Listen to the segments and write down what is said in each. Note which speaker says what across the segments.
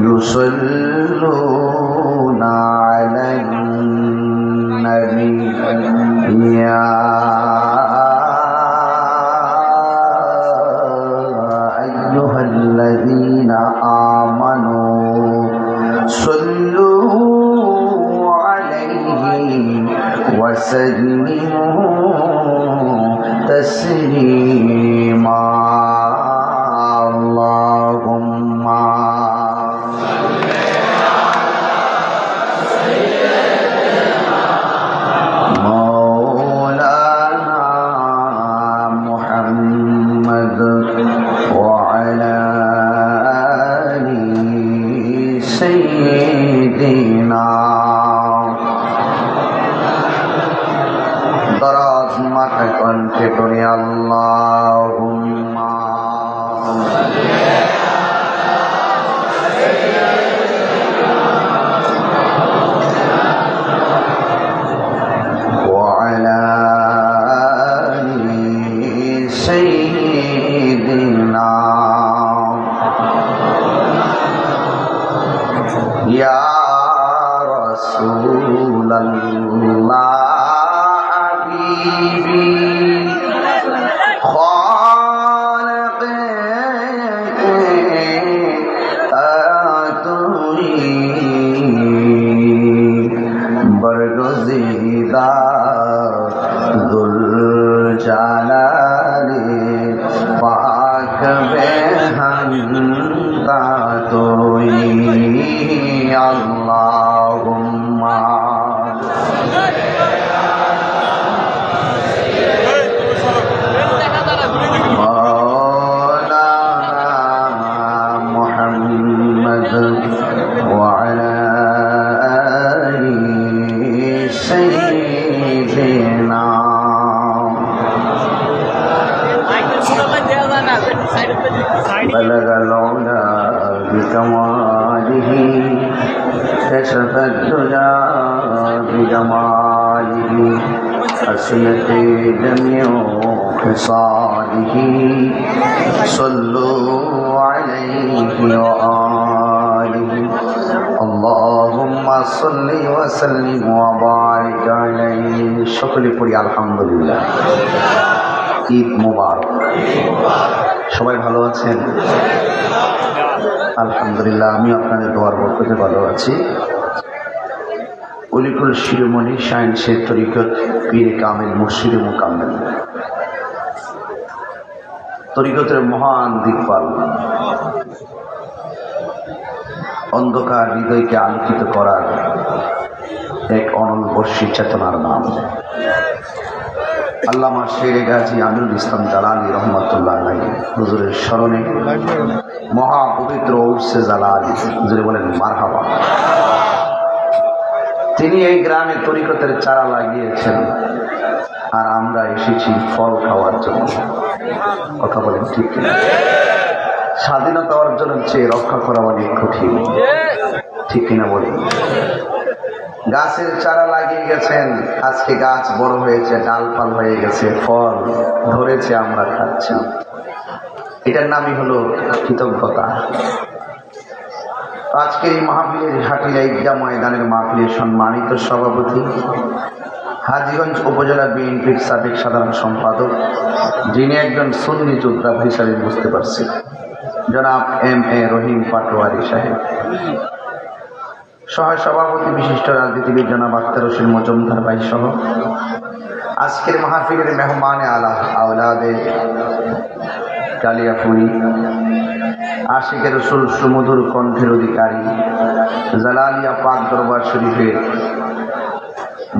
Speaker 1: يصلون على النبي يا أيها الذين آمنوا صلوا عليه وسلموا تسليما اللهم مولانا محمد وعلى آل سيدنا দরাজ মাথা কণ্ঠে পড়ে আল্লাহুম্মা ওয়া আলা আলি সাইয়্যিদিনা ইয়া রাসূলাল্লাহ बरगुज़ीदा दुल जालाली पाक बेहंदा तोई अल्लाहुम्मा بلغ العلا بكماله كشف الدجى بجماله حسنت جميع خصاله صلوا عليه وآله اللهم صل وسلم وبارك عليه সকলে পড়ি আলহামদুলিল্লাহ ঈদ মুবারক সবাই ভালো আছেন আলহামদুলিল্লাহ আমি আপনাদের দোয়ার বরকতে ভালো আছি অলিকুল শিরোমণি সায়েন্সের তরিকত পীর কামিল মুর্শিদে মুকাম্মেল তরিকতের মহান দিকপাল অন্ধকার হৃদয়কে আলোকিত করার এক অনলবর্ষী চেতনার নাম আল্লামা শেরে গাজী আমিনুল ইসলাম জালালী রহমতুল্লাহ আলাইহি হুজুরের স্মরণে মহা পবিত্র উরসে জালালী হুজুরে বলেন মারহাবা। তিনি এই গ্রামে তরিকতের চারা লাগিয়েছেন আর আমরা এসেছি ফল খাওয়ার জন্য। কথা বলেন ঠিক কিনা? স্বাধীনতা অর্জনের চেয়ে রক্ষা করা অনেক কঠিন, ঠিক কিনা বলি? গাছের চারা লাগিয়ে গেছেন, আজকে গাছ বড় হয়েছে, ডালপাল হয়ে গেছে, ফল ধরেছে, আমরা খাচ্ছি। এটার নামই হলো কৃতজ্ঞতা। আজকের এই মাহফিলের হাটিয়া ঈদগাহ ময়দানের মাহফিলের সম্মানিত সভাপতি, হাজীগঞ্জ উপজেলা বিএনপির সাবেক সাধারণ সম্পাদক, যিনি একজন সুন্নি যোদ্ধা হিসাবে বুঝতে পারছি, জনাব এম.এ. রহিম পাটোয়ারি সাহেব, সহ সভাপতি বিশিষ্ট রাজনীতিবিদ জনাব আখতার হোসেন মজুমদার ভাই সহ আজকের মাহফিলের মেহমানে আলা আওলাদে কালিয়াপুরি, আশিকের রসুল সুমধুর কণ্ঠের অধিকারী, জালালিয়া পাক দরবার শরীফের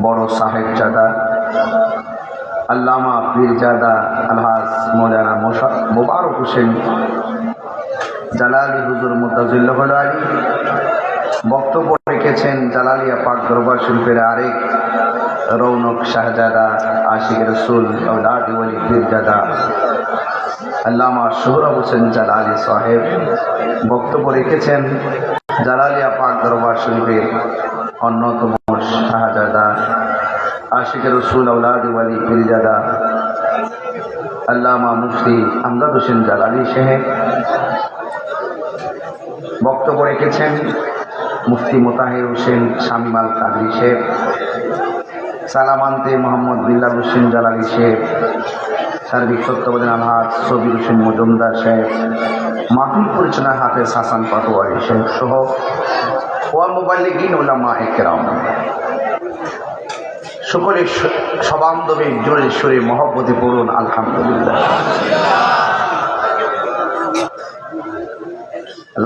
Speaker 1: বড় সাহেবজাদা আল্লামা পীরজাদা আলহাজ মৌলানা মোবারক হোসেন জালালি হুজুর মুতাজিল্লাহ আলী বক্তব্য রেখেছেন। জালালিয়া পাক দরবার শরীফের আরেক রৌনক শাহজাদা আশিক রসুল আওলাদ ওয়ালি পীরজাদা আল্লামা সোহরাব হোসেন জালালি সাহেব বক্তব্য রেখেছেন। জালালিয়া পাক দরবার শরীফের অন্যতম শাহজাদা আশিক রসুল আওলাদ ওয়ালি পীরজাদা আল্লামা মুফতি আমদাদ হোসেন জালালি সাহেব বক্তব্য রেখেছেন মুফতি মোতাহির হোসেন শামীম আল কাদরি সাহেব, সালামান্তে মোহাম্মদ বিল্লাল হোসেন জালালি সাহেব, সার্বিক তত্ত্বাবধান আলহাজ সবির হোসেন মজুমদার সাহেব, মাহফিল পরিচালনা হাফেজ হাসান পাটোয়ারি সাহেব সহ ওয়া মুবাল্লিগিন উলামা একরাম সকলে সবান্ধবে জোরে সুরে মহব্বতে পড়ুন আলহামদুলিল্লাহ।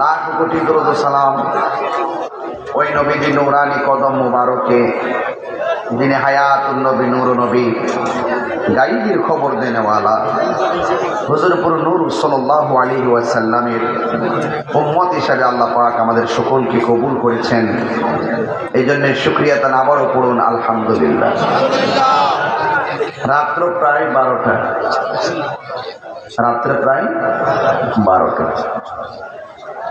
Speaker 1: লাখ কোটি দরুদ ও সালাম ওই নবীজি নূরানি কদম মুবারকে, যিনি হায়াতুন নবী নূর নবী গাইবের খবর দেনেওয়ালা হুজুরপুর নূর সাল্লাল্লাহু আলাইহি ওয়াসাল্লামের উম্মত হিসাবে আল্লাহ পাক আমাদের সকলকে কবুল করেছেন। এই জন্য শুকরিয়া তান আবারও পড়ুন আলহামদুলিল্লাহ। রাত্র প্রায় 12টা, রাত্রে প্রায় 12টা।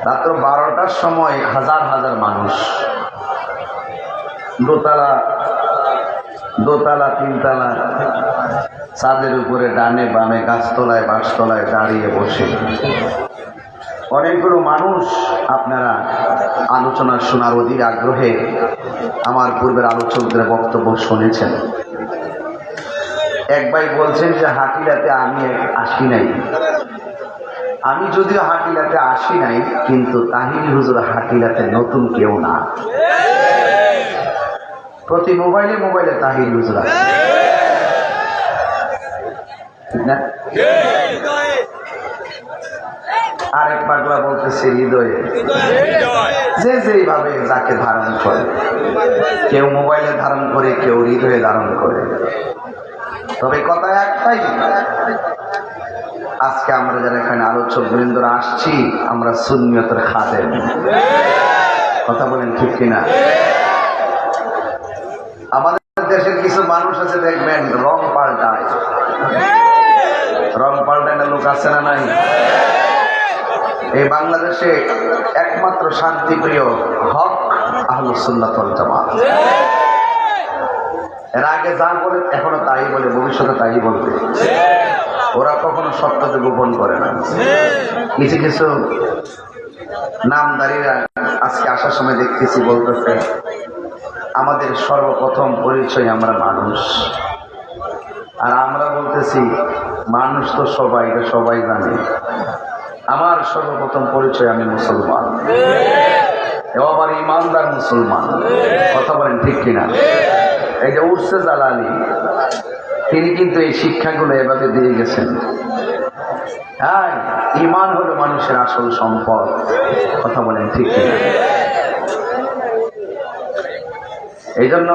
Speaker 1: রাত্র 12টার সময় হাজার হাজার মানুষ দোতলা তিনতলা ছাদের উপরে ডানে বামে গাছতলায় বাঁশতলায় দাঁড়িয়ে বসে অনেকগুলো মানুষ আপনারা আলোচনা শোনার অধীর আগ্রহে আমার পূর্বের আলোচকদের বক্তব্য শুনেছেন। এক ভাই বলছেন যে হাকিলাতে আমি আসি নাই। আমি যদিও হাকিলাতে আসি নাই, কিন্তু তাহিরি হুজুর হাকিলাতে নতুন কেউ না। প্রতি মোবাইলে মোবাইলে তাহিরি হুজুর আছে, ঠিক না? আরেক পাগলা বলতেছে হৃদয়ে, যে যেইভাবে যাকে ধারণ করে, কেউ মোবাইলে ধারণ করে, কেউ হৃদয়ে ধারণ করে। তবে কথা একটাই, আজকে আমরা যারা এখানে আলোচক বৃন্দরা আসছি, আমরা সুন্নিয়তের খাদেম। কথা বলেন ঠিক কিনা? আমাদের দেশের কিছু মানুষ আছে দেখবেন রং পাল্টায়, রং পাল্টায় লোক আছে না নাই? এই বাংলাদেশে একমাত্র শান্তিপ্রিয় হক আহলুস সুন্নাত ওয়াল জামাত। এর আগে যা বলে এখনো তাই বলে, ভবিষ্যতে তাই বলবে। ওরা কখনো সত্যকে গোপন করে না। কিছু কিছু নামদারীরা আজকে আসার সময় দেখতেছি বলতেছে আমাদের সর্বপ্রথম পরিচয় আমরা মানুষ। আর আমরা বলতেছি মানুষ তো সবাই, এটা সবাই জানে। আমার সর্বপ্রথম পরিচয় আমি মুসলমান, আবার ইমানদার মুসলমান। কথা বলেন ঠিক কিনা? এই যে উর্সে জালালি, তিনি কিন্তু এই শিক্ষাগুলো এভাবে দিয়ে গেছেন। হ্যাঁ, ইমান হলো মানুষের আসল সম্পদ। কথা বলেন ঠিক কিনা? এই জন্য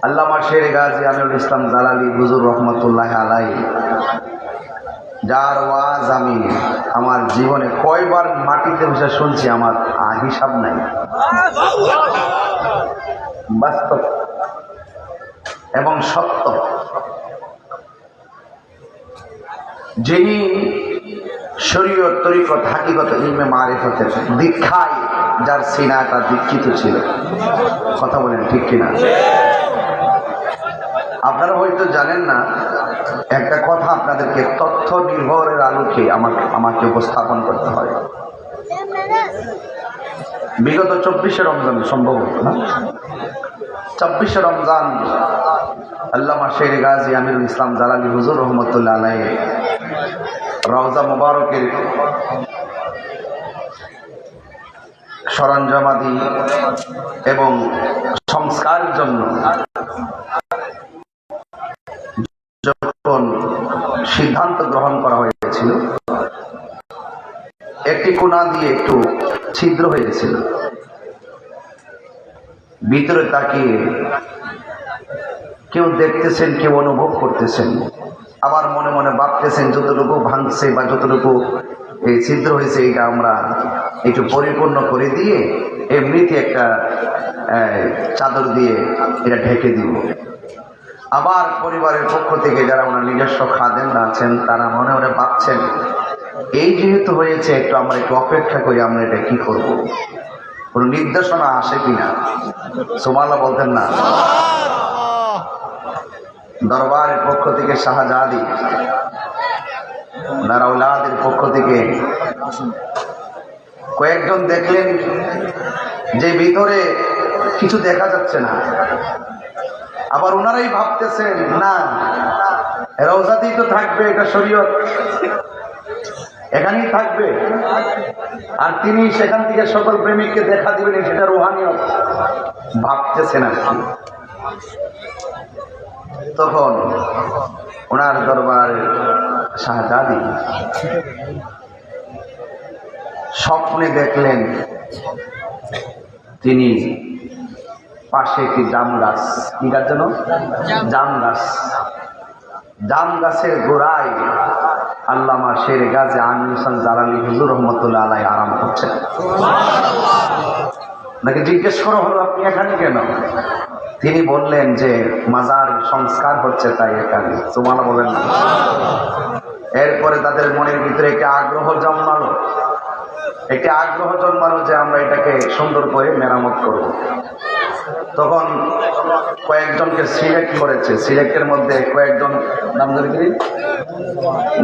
Speaker 1: আল্লামা শের গাজী আমিরুল ইসলাম জালালি হুজুর রহমতুল্লাহ আলাইহি, যার ওয়াজ আমি আমার জীবনে কয়বার মাটিতে বসে শুনছি আমার হিসাব নাই। বাস্তব এবং সত্য। যিনি শরীয়ত তরিকত হাকিকত ইলমে মারিফতের দীক্ষায় যার সিনাটা দীক্ষিত ছিল। কথা বলেন ঠিক কিনা? আপনারা হয়তো জানেন না, একটা কথা আপনাদেরকে তথ্য নির্ভরের আলোকে আমাকে উপস্থাপন করতে হয়। বিগত 24শে রমজান, সম্ভবত না, 24শে রমজান আল্লামা শের গাজী আমিরুল ইসলাম জালালি হুজুর রহমতুল্লাহ আলাইহি রওজা মুবারকের সরঞ্জামাদি এবং সংস্কারের জন্য যখন সিদ্ধান্ত গ্রহণ করা হয়েছিল, একটি কোণা দিয়ে একটু ছিদ্র হয়ে গেছিল। ভিতরে তাকিয়ে কেউ দেখতেছেন, কেউ অনুভব করতেছেন, আবার মনে মনে ভাবতেছেন যতটুকু ভাঙছে বা যতটুকু এই ছিদ্র হয়েছে এটা আমরা একটু পরিপূর্ণ করে দিয়ে এমনিতে একটা চাদর দিয়ে এটা ঢেকে দিব। আবার পরিবারের পক্ষ থেকে যারা ওনার নিজস্ব খাদেমরা আছেন, তারা মনে মনে ভাবছেন এই যেহেতু হয়েছে, একটু আমরা একটু অপেক্ষা করি, আমরা এটা কি করব, কোনো নির্দেশনা আসে কিনা। সুবহানাল্লাহ বলতেন না? দরবারের পক্ষ থেকে শাহজাদি, নারাউলাদের পক্ষ থেকে কয়েকজন দেখলেন যে ভিতরে কিছু দেখা যাচ্ছে না, আবার ওনারাই ভাবতেছেন না রওজাতেই তো থাকবে, এটা শরীয়ত, এখানেই থাকবে, আর তিনি সেখান থেকে সকল প্রেমিককে দেখা দিবেন, সেটা রুহানিয়ত ভাবতেছেন আর কি। তখন ওনার দরবার শাহজাদি স্বপ্নে দেখলেন তিনি পাশে একটি জাম গাছ, কি গাছ যেন, জাম গাছের গোড়ায় আল্লামা শের গাজী আমির হোসেন জালালী হুজুর রহমতুল্লাহ আলাইহি আরাম করছেন। নাকি জিজ্ঞেস করা হলো আপনি এখানে কেন? তিনি বললেন যে মাজার সংস্কার হচ্ছে তাই এখানে। সুবহানাল্লাহ বলেন না। এরপরে তাদের মনের ভিতরে একটি আগ্রহ জন্মালো যে আমরা এটাকে সুন্দর করে মেরামত করব। তখন কয়েকজনকে সিলেক্ট করেছে, সিলেক্টের মধ্যে কয়েকজন নাম ধরে কি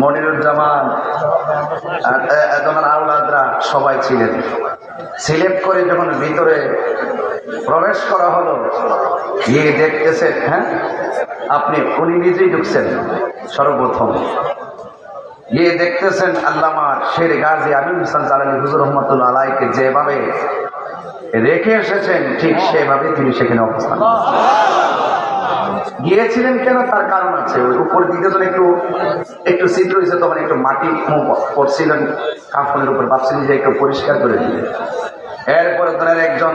Speaker 1: মনিরুজ্জামান, আউলাদরা সবাই ছিলেন। সিলেক্ট করে যখন ভিতরে প্রবেশ করা হলো, গিয়ে দেখতেছেন, হ্যাঁ উনি নিজেই ঢুকছেন সর্বপ্রথম, গিয়ে দেখতেছেন আল্লামা শের গাজী আমির হোসেন জালালী হুজুর রহমতুল্লাহ আলাইহিকে যেভাবে রেখে এসেছেন ঠিক সেভাবে তিনি সেখানে অবস্থান গিয়েছিলেন। কেন? তার কারণ আছে। ওই উপর দিকে যখন একটু সিট রয়েছে, তখন একটু মাটি পড়ছিলেন কাফনের উপর, ভাবছিলেন যে একটু পরিষ্কার করে দিলেন। এরপরে তার একজন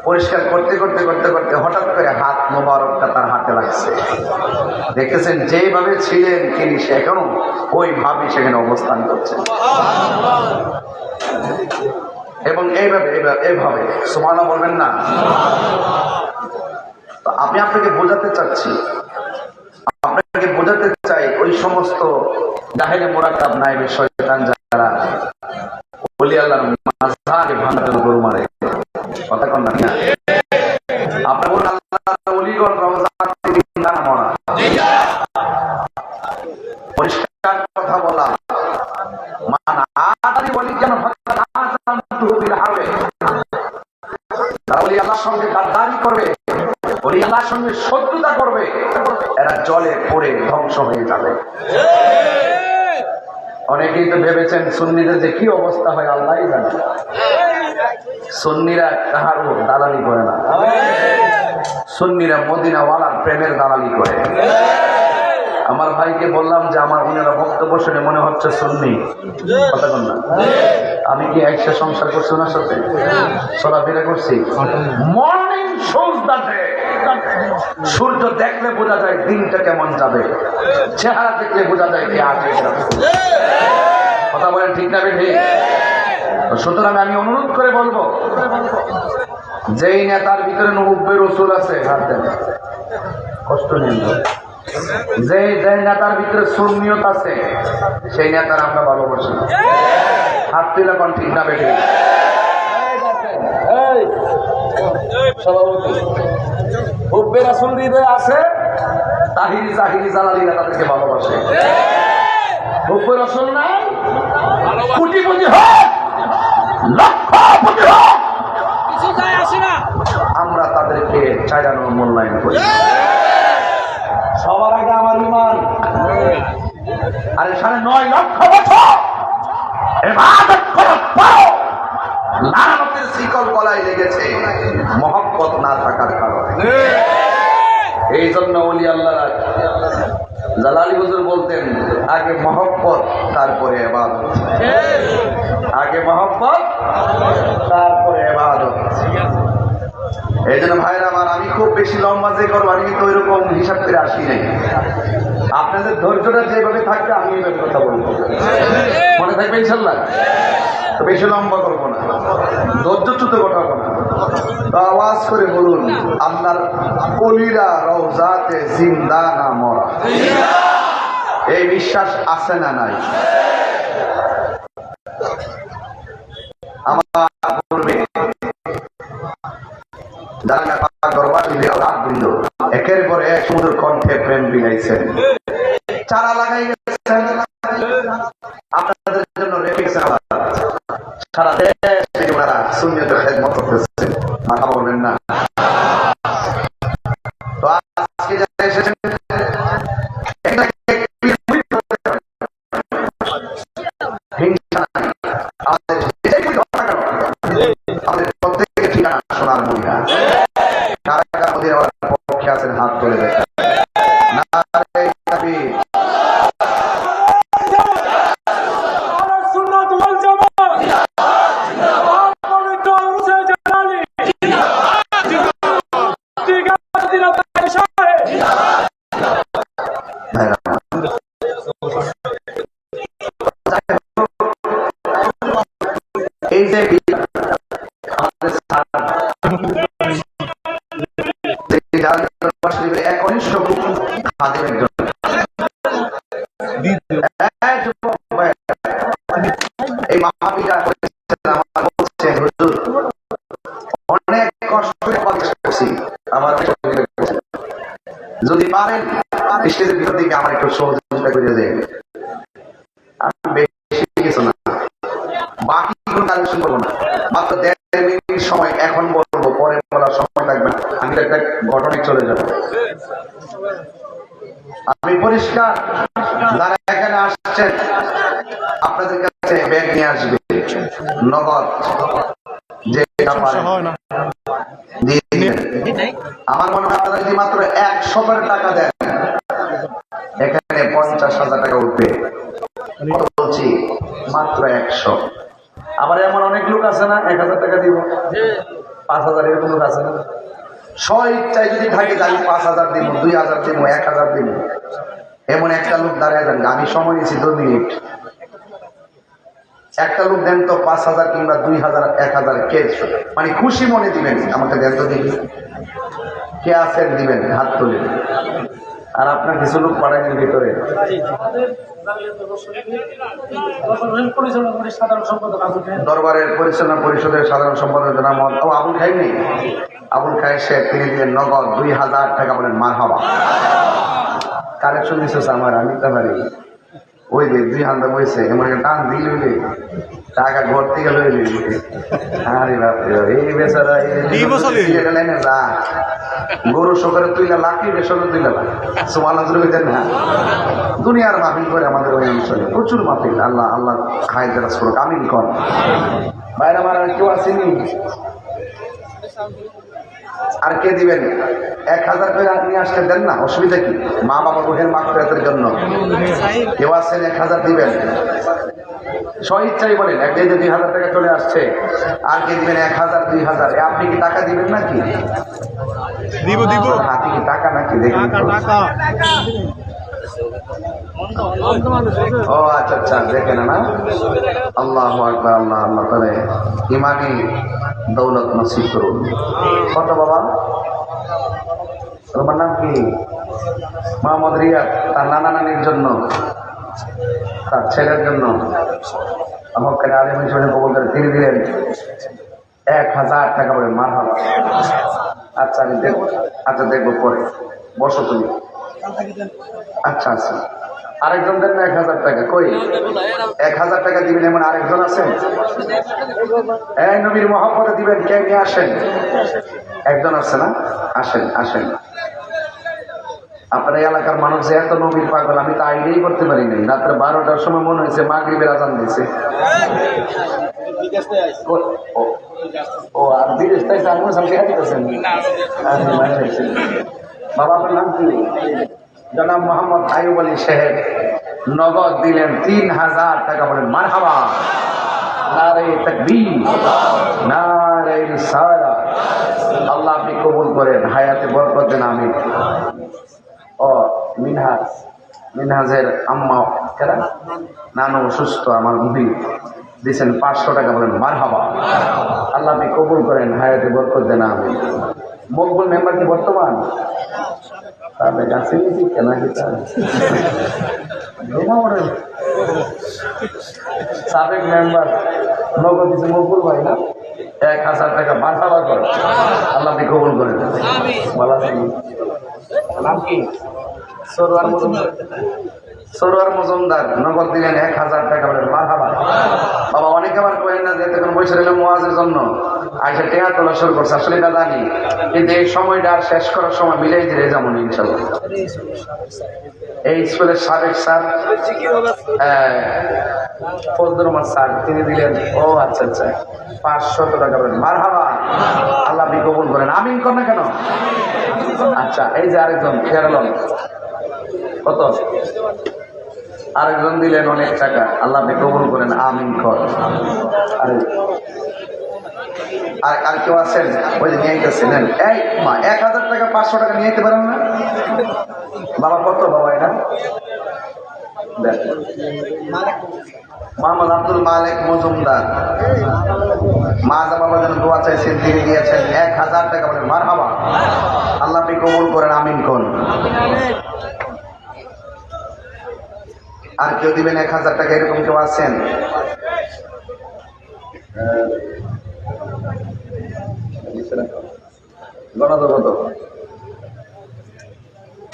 Speaker 1: পরিষ্কার করতে হঠাৎ করে হাত মোবারকটা তার হাতে লাগছে। দেখতেছেন যেভাবে ছিলেন তিনি সেখানেও ওইভাবে সেখানে অবস্থান করছেন, এবং এইভাবে সুবহানাল্লাহ বলবেন না। আমি আপনাকে বোঝাতে চাই ওই সমস্ত জাহেলে মুরাক্কাব নায়েবে শয়তান যারা ওলি আল্লাহর মাযহারকে ভাঙার গরু মারে, কথা কন না, আপনি বলুন আল্লাহর ওলিগণ রওজা থেকে দানা মরা, পরিষ্কার কথা বলা, মান আদারি ওলি যেন ফাকাদ আযানতু বিল হারবে। তারা ওলি আল্লাহর সঙ্গে গাদ্দারি করবে, ওলি আল্লাহর সঙ্গে শত্রুতা করবে, এরা জলে পড়ে ধ্বংস হয়ে যাবে। অনেকেই তো ভেবেছেন সুন্নিদের যে কি অবস্থা হয় আল্লাহই জানে। সুন্নিরা কাহারও দালালি করে না, সুন্নিরা মদিনাওয়ালার প্রেমের দালালি করে। আমার ভাইকে বললাম যে আমার ওনারা বক্তব্য শুনে মনে হচ্ছে সুন্নি, কথা বল না। আমি কি একসা সংসার করছি ওনার সাথে, চলাফেরা করছি। মর্নিং সূর্য দেখলে বোঝা যায় দিনটা কেমন যাবে, চেহারা দেখলে বোঝা যায় কে আছে। কথা বলেন ঠিক না ঠিক? সুতরাং আমি অনুরোধ করে বলবো, যেই নেতার ভিতরে নব্বে রসুল আছে হাত দেন, কষ্ট নেই। যে নেতার ভিতরে সুন্নিয়ত আছে সেই নেতার আমরা ভালোবাসি, হাত তুলে কোন ঠিক না বেঠে। সভাপতি হুব্বে রাসূল হৃদয়ে আছে, তাহিরি জাহিরি জালালিরা তাদেরকে ভালোবাসে। হুব্বে রাসূল নাই, কোটিপতি হোক, লক্ষপতি হোক, কিছু যায় আসে না, আমরা তাদেরকে চাইরানোর মূল্যায়ন করি। সবার আগে আমার ইমান। আরে 9.5 লক্ষ বছর ইবাদত করার পর লানতের শিকল গলায় লেগেছে মহব্বত না থাকার কারণে। এই জন্য ওলি আল্লাহ জালালী হুজুর বলতেন, আগে মহব্বত তারপরে ইবাদত, আগে মহব্বত তারপরে ইবাদত। এই জন্য ভাইরা আমার, আমি খুব বেশি লম্বা যে করবো, আমি কিন্তু ওইরকম হিসাব করে আসি নাই। আপনাদের ধৈর্যটা যেভাবে থাকবে আমি এইভাবে কথা বলবো, মনে থাকবে ইনশাল্লাহ। তো বেশি লম্বা করবো না, ধৈর্যচ্যুত ঘটাবো না। তো আওয়াজ করে বলুন, আল্লাহর ওলিরা রওজাতে জিন্দা না মরা, এই বিশ্বাস আছে না নাই? আমার করবে একের পর এক সুন্দর কণ্ঠে প্রেম বিলাইছেন, চারা লাগাই গেছেন। আপনাদের জন্য সারা দেশ সুন্নিয়তের খেদমত করতেছে, মাথা বলবেন না? তো আজকে যারা এসেছেন আমাদের প্রত্যেকের ঠিকানা সোনার মদিনা। কারা কারা মদিনার পক্ষে আছেন হাত তুলে দেখেন। এই যে এক অনিষ্ট এই মাহফিলটা অনেক কষ্ট করছি। আমার যদি পারেন স্টেজের ভিতর দিকে আমার একটু সহযোগিতা করে দেয়। আমি বেশি কিছু না, বাকি কোনো কালেকশন করবো না, মাত্র 1.5 মিনিট সময় এখন বলবো, পরে বলার সময় থাকবে না। আমি একটা ঘটনায় চলে যাব। আমি পরিষ্কার, যারা এখানে আসছেন আপনাদের কাছে ব্যাগ নিয়ে আসবে, নগদ যে আমার মনে হয় আপনারা যদি মাত্র 100 টাকা দেন এখানে 50,000 টাকা উঠবে। বলছি মাত্র 100। আবার এমন অনেক লোক আছে না 1000 টাকা দিব, 5000 এরকম লোক আছে না। স্ব ইচ্ছায় যদি থাকে আমি 5000 দিব, 2000 দিব, 1000 দিব, এমন একটা লোক দাঁড়ায় যান। আমি সময় নিয়েছি 2 মিনিট। একটা লোক দেন তো 5000 কিংবা 2000, 1000 কে মানে খুশি মনে দিবেন, আমাকে দেন তো দেখি কে আছেন, দিবেন হাত তুলে। আর আপনার কিছু লোক পাঠাইছেন ভিতরে, দরবারের পরিচালনা পরিষদের সাধারণ সম্পাদক জনাব আবুল খাই নেই, আবুল খাই শেখ, তিনি দিলেন নগদ 2000 টাকা। বলেন মারহাবা। কালেকশন দিচ্ছে আমার, আমি তো পারি ওই যে 2000 বইছে এমন টান দিল টাকা ঘর থেকে লই লিবি। আরে বাপরে, এই বেচারা যা গরু সকালে তুইলা লাখি বেসরে তুইলা লাখ সুবহানাল্লাহ বলতেন না। দুনিয়ার মাহফিল করে আমাদের ওই অঞ্চলে প্রচুর মাহফিল। আল্লাহ আল্লাহ খায় যারা সুরক আমিন কর। বাইরে আমার আর কেউ আসেনি? আর কে দিবেন? 1000 করে নিয়ে আসতে দেন না, অসুবিধা কি? মা বাবা রুহের মাগফিরাতের জন্য কেউ আছেন 1000 দিবেন? স্বইচ্ছাই বলেন। একদিন 2000 টাকা চলে আসছে, আর কে দিবেন? 1000, 2000। আপনি কি টাকা দিবেন নাকি? দিব দিব। হাতে কি টাকা নাকি? দেখুন। ও আচ্ছা আচ্ছা, দেখেন না। আল্লাহু আকবার, আল্লাহ আল্লাহ করে ইমানি দৌলত নসিব করুন। কত বাবা? তোমার নাম কি? মোহাম্মদ রিয়াদ। তার নানা নানির জন্য, তার ছেলের জন্য আমাকে আলেম হিসেবে কবুল করে তিনি দিলেন 1000 টাকা। বলে মারহাবা। আচ্ছা আমি দেখবো, আচ্ছা দেখবো পরে, বসো তুমি। আচ্ছা আচ্ছা, আরেকজন দেন না 1000 টাকা? কই 1000 টাকা দিবেন এমন আরেকজন আছেন? এই নবীর মহব্বতে দিবেন, কে নিয়ে আসেন? একজন আছে না? আসেন আসেন। আপনার এই এলাকার মানুষ যে এত নবীর পাগল, আমি তো আইডিয়াই করতে পারি নাই। রাত্রে 12টার সময় মনে হয়েছে মাগরিবের আজান দিয়েছে। ও আর বিদেশ থেকে বাবা, আপনার নাম কি? জনাব মোহাম্মদ আইয়ুব আলী সাহেব নগদ দিলেন 3000 টাকা। বলেন মারহাবা। নারে তাকবীর, নারে রিসালাত। আল্লাহ আপনি কবুল করেন, হায়াতে বরকত দেন। আমিন। ও মিনহাজের আম্মা কেন নানু অসুস্থ, আমার মুহি দিয়েছেন 500 টাকা। বলেন মারহাবা। আল্লাহ আপনি কবুল করেন, হায়াতে বরকত দেন। আমিন। মকবুল মেম্বার কি বর্তমান? তাদের কাছে কেনা সাবেক মেম্বার নগদ দিচ্ছে মকবুল ভাই না? 1000 টাকা মারহাবা করে। আল্লাহ আপনি কবুল করেন। নাম কি? সরোয়ার মজুমদার নগদ দিলেন 1000 টাকা। বলেন মারহাবা। বাবা অনেকে আবার করেন না যে তখন বসে রইলেন মুয়াজের জন্য, আইসা টেহা তোলা শুরু করছে। আসলে এটা জানি, কিন্তু এই সময়টা আর শেষ করার সময় মিলেই দিলে যেমন ইনশাল্লাহ। এই স্কুলের সাবেক স্যার ফজলুর রহমান স্যার, তিনি দিলেন ও আচ্ছা আচ্ছা 500 টাকা। বলেন মারহাবা। আল্লাহ আপনি কবুল করেন। আমিন কর না কেন? আচ্ছা, এই যে আরেকজন খেয়াল, কত? আরেকজন দিলেন অনেক টাকা। আল্লাহ আপনি কবুল করেন। আমিন কর। আর কেউ আছেন? ওই যে নিয়ে গেছিলেন এই মা 1000 টাকা 500 টাকা নিয়ে যেতে পারেন না বাবা? কত বাবা এটা? মোহাম্মদ আব্দুল মালিক মজুমদার মাজা বাবার জন্য দোয়া চাইছেন, তিনি দিয়েছেন 1000 টাকা। বলেন মারহাবা। আল্লাহ আপনি কবুল করেন। আমিন কোন। আর কেউ দিবেন 1000 টাকা? এরকম কেউ আছেন? গণজগত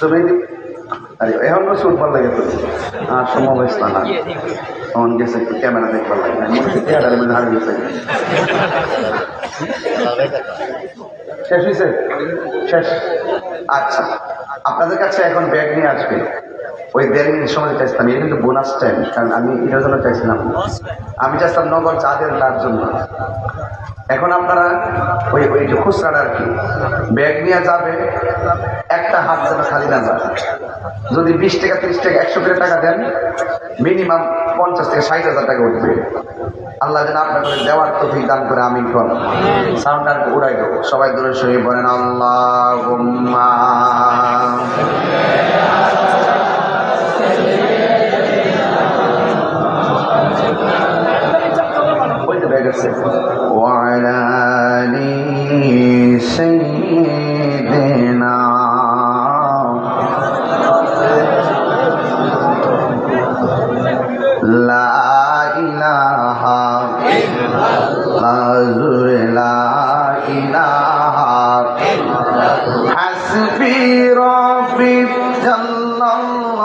Speaker 1: তুমি আরে এখন তো শুট ভালো লাগে তো আর সমাবেশ না তখন গেছে একটু ক্যামেরা দেখবার লাগে হারিয়ে গেছে। শেষ হয়েছে? শেষ। আচ্ছা, আপনাদের কাছে এখন ব্যাগ নিয়ে আসবে। ওই 1.5 মিনিট সময় চাইছিলাম, এটা কিন্তু বোনাস টাইম, কারণ আমি এটার জন্য চাইছিলাম। আমি চাইছিলাম নগদ চা দেন তার জন্য। এখন আপনারা ওই ওই যে খুচরাটা আর কি ব্যাগ নিয়ে যাবে, একটা হাত যেন খালি না যায়। যদি 20 টাকা 30 টাকা 100 করে টাকা দেন, মিনিমাম 50 থেকে 60,000 টাকা উঠবে। আল্লাহ যেন আপনাদের দেওয়ার তৌফিক দান করে। আমিন কোন। সাউন্ড আর উড়াই দেবো। সবাই দূরে সরে বলেন আল্লাহুম্মা। وعلى آل سيدنا لا إله إلا الله لا إله حسبي ربي جل الله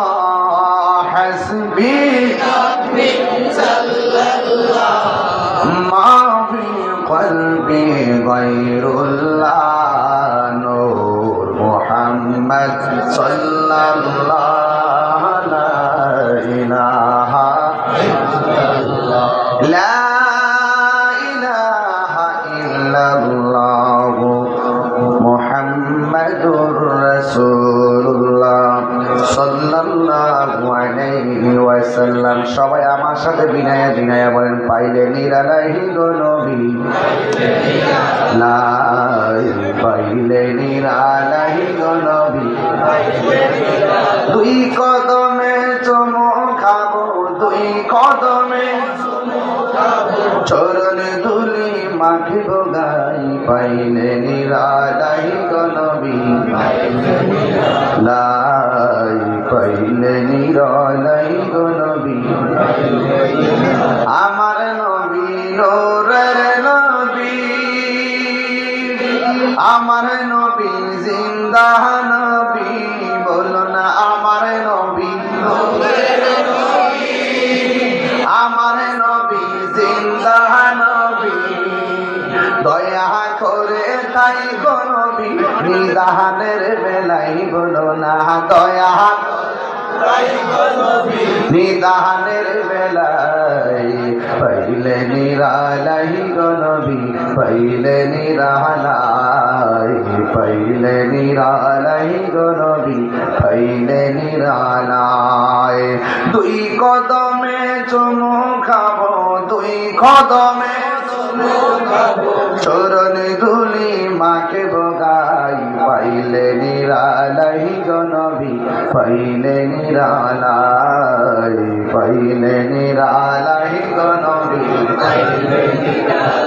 Speaker 1: حسبي ربي جل الله ما في قلبي غير الله نور محمد صلى الله لا إله إلا الله لا إله إلا الله محمد رسول الله صلى الله عليه وسلم। সবাই আমার সাথে বিনায়া বিনায়া বলেন পাইলে নিরালাহি গো নবী, পাইলে নিরালাহি গো নবী। দুই কদমে চুমু খাবো, দুই কদমে চরণ ধুলি মাখিব গাই, পাইলে নিরালাহি গো নবী, পাইলে নিরালাহি গো নবী। আমার নবী নূরের নবী, আমার নবী জিন্দা নবী। বলো না আমার নবী নূরের নবী, আমার নবী জিন্দা নবী। দয়া করে তাই গো নবী, নিদানের বেলাই বলো না দয়া নিদানের বেলাই, পাইলে নিরালাই গো নবী, পাইলে নিরালাই, পাইলে নিরালাই গো নবী, পাইলে নিরালাই। দুই কদমে চুমু খাবো, দুই কদমে চরণ ধুলি মাকে বগাই, পাইলে নিরালাই গো নবী, পাইলে নিরালাই, পাইলে নিরালাই গো নবী।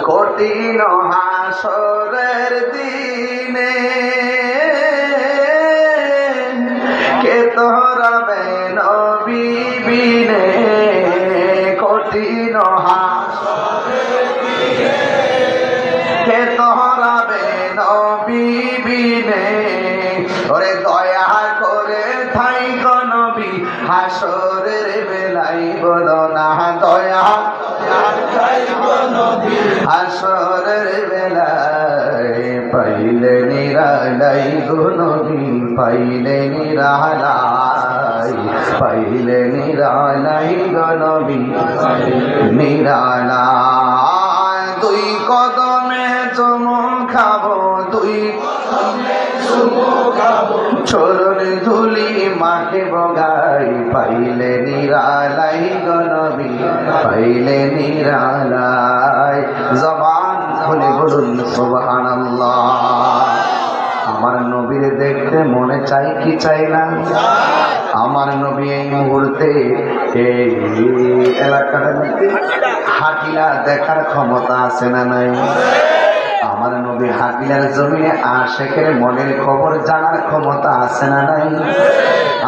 Speaker 1: কঠিন হাসরের দিনে কে তোরাবে নবী বিনে, কঠিন কে তোরাবে নবী বিনে। ওরে দয়া করে থাই হাসরের বেলায় বলো না দয়া হাসরের বেলায় পাইলে নিরালাই গো নবী পাইলে নিরালাই পাইলে নিরালাই গো নবী নিরালাই দুই কদমে চুমু খাবো দুই চরণ ধুলি মাকে বগাই পাইলে নিরালাই গো নবী পাইলে নিরালাই জবান খুলে বলুন সুবহানাল্লাহ। আমার নবীর দেখতে মনে চাই কি চাই না? আমার নবী এই মুহূর্তে এই এলাকাটা হাটিলা দেখার ক্ষমতা আছে না নাই? আমার নবী হাটিলার জমিনে আশেকের মনের খবর জানার ক্ষমতা আছে না নাই?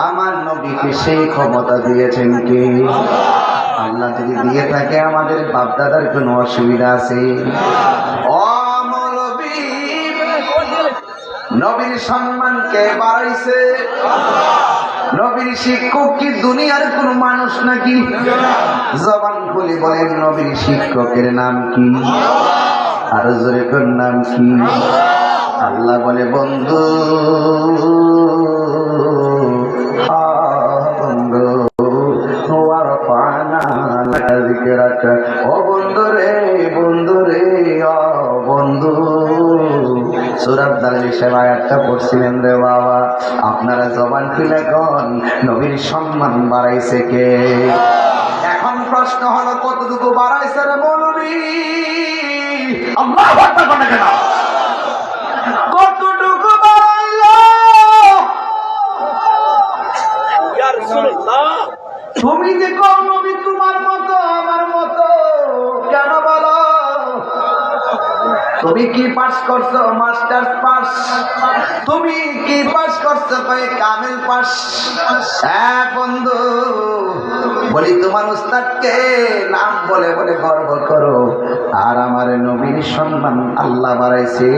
Speaker 1: আমার নবীকে সেই ক্ষমতা দিয়েছেন কে? আল্লাহ যদি দিয়ে থাকে আমাদের বাপদাদার কোনো অসুবিধা আছে? নবীর সম্মানকে বাড়াইছে নবীর শিক্ষক কি দুনিয়ার কোন মানুষ নাকি? জবান খুলে বলেন নবীর শিক্ষকের নাম কি? আর জোরে কোন নাম কি? আল্লাহ বলে বন্ধু বন্ধু ও বন্ধু রে বন্ধু রে ও বন্ধু সূরাত দারিসের আয়াতটা পড়ছিলেন রে বাবা। আপনারা জবান খুলে কোন নবীর সম্মান বাড়াইছে কে? এখন প্রশ্ন হলো কতটুকু বাড়াইছে রে মৌলবী? আল্লাহু আকবার বলেন কেন? কতটুকু বাড়াইলো? ইয়া রাসূলুল্লাহ তুমি যে কোন নবী তোমার মতো আমার মতো কেন বলো? তুমি কি পাস করছো? Masters pass. তুমি কি পাস করছো? কই কামিল পাস। হ্যাঁ বন্ধু বলি তোমার উস্তাদকে নাম বলে বলে গর্ব করো। আর আমার নবীর সম্মান আল্লাহ বাড়াইছে।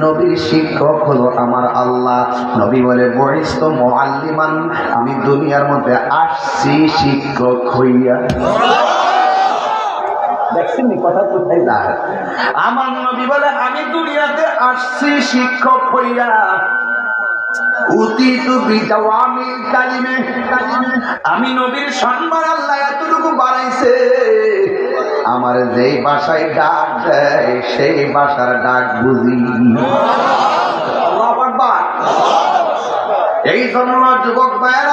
Speaker 1: নবীর শিক্ষক হলো আমার আল্লাহ। নবী বলে বরিষ্ঠ মুআল্লিমান, আমি দুনিয়ার মধ্যে আসছি শিক্ষক হইয়া। দেখছেন কথা কোথায় যায়? আমার নবী বলে আমি দুনিয়াতে আসছি শিক্ষক হইয়া। আমি নবীর সম্মান আল্লাহ এতটুকু বাড়াইছে, আমার যেই ভাষায় ডাক দেয় সেই ভাষার ডাক বুঝি। এই জন্য যুবক ভাইয়ের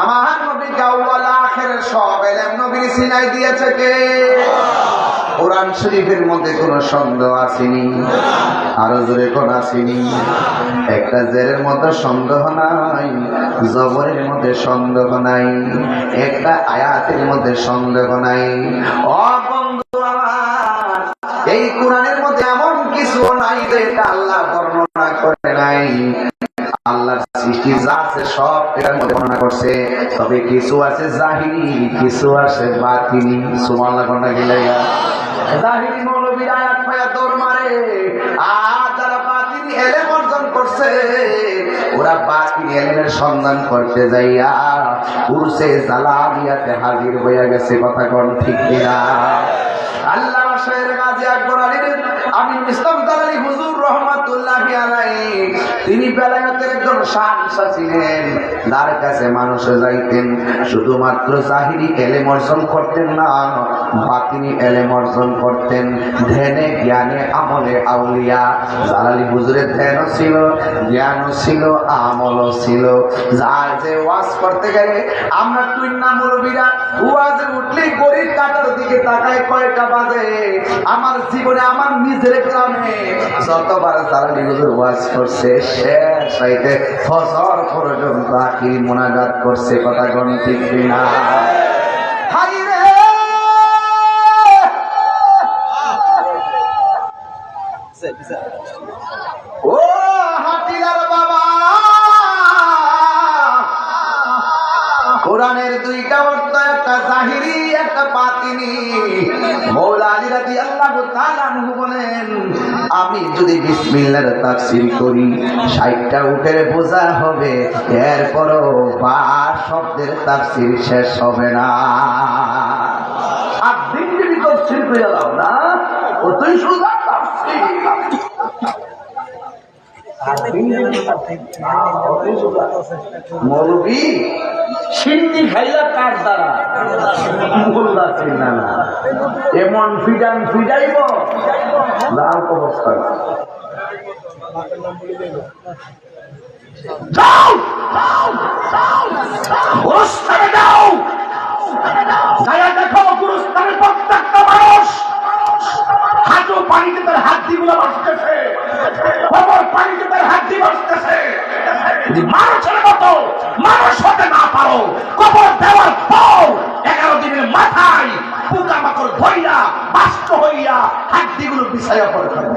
Speaker 1: আমার নবীকে আউয়াল আখিরের সব এলেম নবীর সিনাই দিয়েছে কে? কোরআন শরীফের মধ্যে কোনো সন্দেহ আসেনি। আরো জোরে কোন আসেনি? একটা জেরের মধ্যে সন্দেহ নাই, জবরের মধ্যে সন্দেহ নাই, একটা আয়াতের মধ্যে সন্দেহ নাই। ও বন্ধু আমার, এই কোরআনের মধ্যে এমন কিছু নাই যেটা আল্লাহ বর্ণনা করে নাই। আল্লাহর সৃষ্টি যা আছে সব এটার মধ্যে বর্ণনা করছে, তবে কিছু আছে জাহিরি, কিছু আছে বাতিনি। সুবহানাল্লাহ কোনটা কি লাগা? জাহিরি মৌলবীর আয়াত পায়া দৌড় মারে, আর যারা বাতিনি ইলম অর্জন করছে ওরা বাতিনি ইলমের সন্ধান করতে যাইয়া উরসে জালালিয়াতে হাজির হইয়া গেছে। কথা কোন ঠিক কিনা? আল্লাহ শাহের গাজী আকবর আলী আমিন ইসলাম দালালি হুজুর রহমাতুল্লাহি আলাইহি, তিনি বেলায়েতের একজন শানশা ছিলেন। তার কাছে মানুষ যাইতেন, শুধুমাত্র জাহিরি ইলম অর্জন করতেন না, বাতিনি ইলম অর্জন করতেন। ধ্যানে জ্ঞানে আমলে আউলিয়া। জালালি হুজুরের ধ্যানও ছিল, জ্ঞানও ছিল, আমলও ছিল। যার যে ওয়াজ করতে গেলে আমরা তুই না মুরব্বীরা ওয়াজে উঠলেই গরিব কাটার দিকে তাকায় কয়টা বাজে। আমার জীবনে আমার নিজের গ্রামে যতবার জালালি হুজুর ওয়াজ করছে শেষ হইতে ফজর পর্যন্ত আখিরি মুনাজাত করছে। কথা কোন ঠিক কিনা? হাই রে ও হাতিলার বাবা, কোরআনের দুইটা অর্থ, একটা জাহিরি একটা বাতিনি। আসেনি। মওলা আলী রাদিয়াল্লাহু তাআলা আনহু বলেন, আমি যদি বিসমিল্লাহর তাফসীর করি 60টা উটের বোঝা হবে, এরপরও বা শব্দের তাফসীর শেষ হবে না। আর দিন যদি তাফসীর করে দাও না, কতই সোজা তাফসীর। মৌলবী সিন্নি খাইলা কার দ্বারা মোল্লা চিন্না না, এমন ফিডান ফিডাইব লাল অবস্থা। যাও গুরুস্থানে যাও, যাইয়া দেখো গুরুস্থানের প্রত্যেকটা মানুষ হাঁটু পানিতে তার হাড্ডি গুলো বসতেছে, খবর পানিতে তার হাড্ডি বসতেছে। মানুষের মতো মানুষ হতে না পারো, কবর দেওয়ার পর 11 দিনের মাথায় পোকা মাকড় ধইয়া বাস্ত হইয়া হাড্ডি গুলো বিছাইয়া পড়ে থাকে।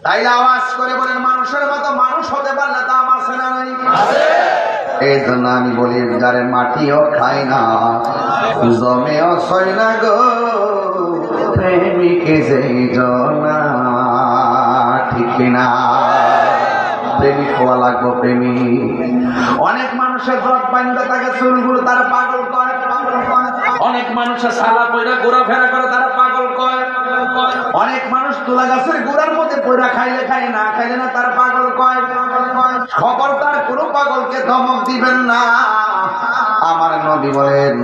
Speaker 1: তাইলে আওয়াজ করে বলেন, মানুষের মতো মানুষ হতে পারলে দাম আছে না নাই? এই জন্য আমি বলি, যারে মাটিও খায় না জমেও ছয় না গো, প্রেমিক যেই জনা, ঠিক না? প্রেমিক হওয়া লাগবো, প্রেমিক। অনেক মানুষের জট বান্ধা থাকে, চুলগুলো তারা পাগল করে। অনেক মানুষের সালা পয়রা ঘোরাফেরা করে, তারা পাগল করে। অনেক মানুষ তুলা গাছের গোড়ার মধ্যে পয়রা খাইলে খাই, না খাইলে না, তারা পাগল কয়। খবরদার কোনো পাগলকে ধমক দিবেন না। আমার নবী বলেন,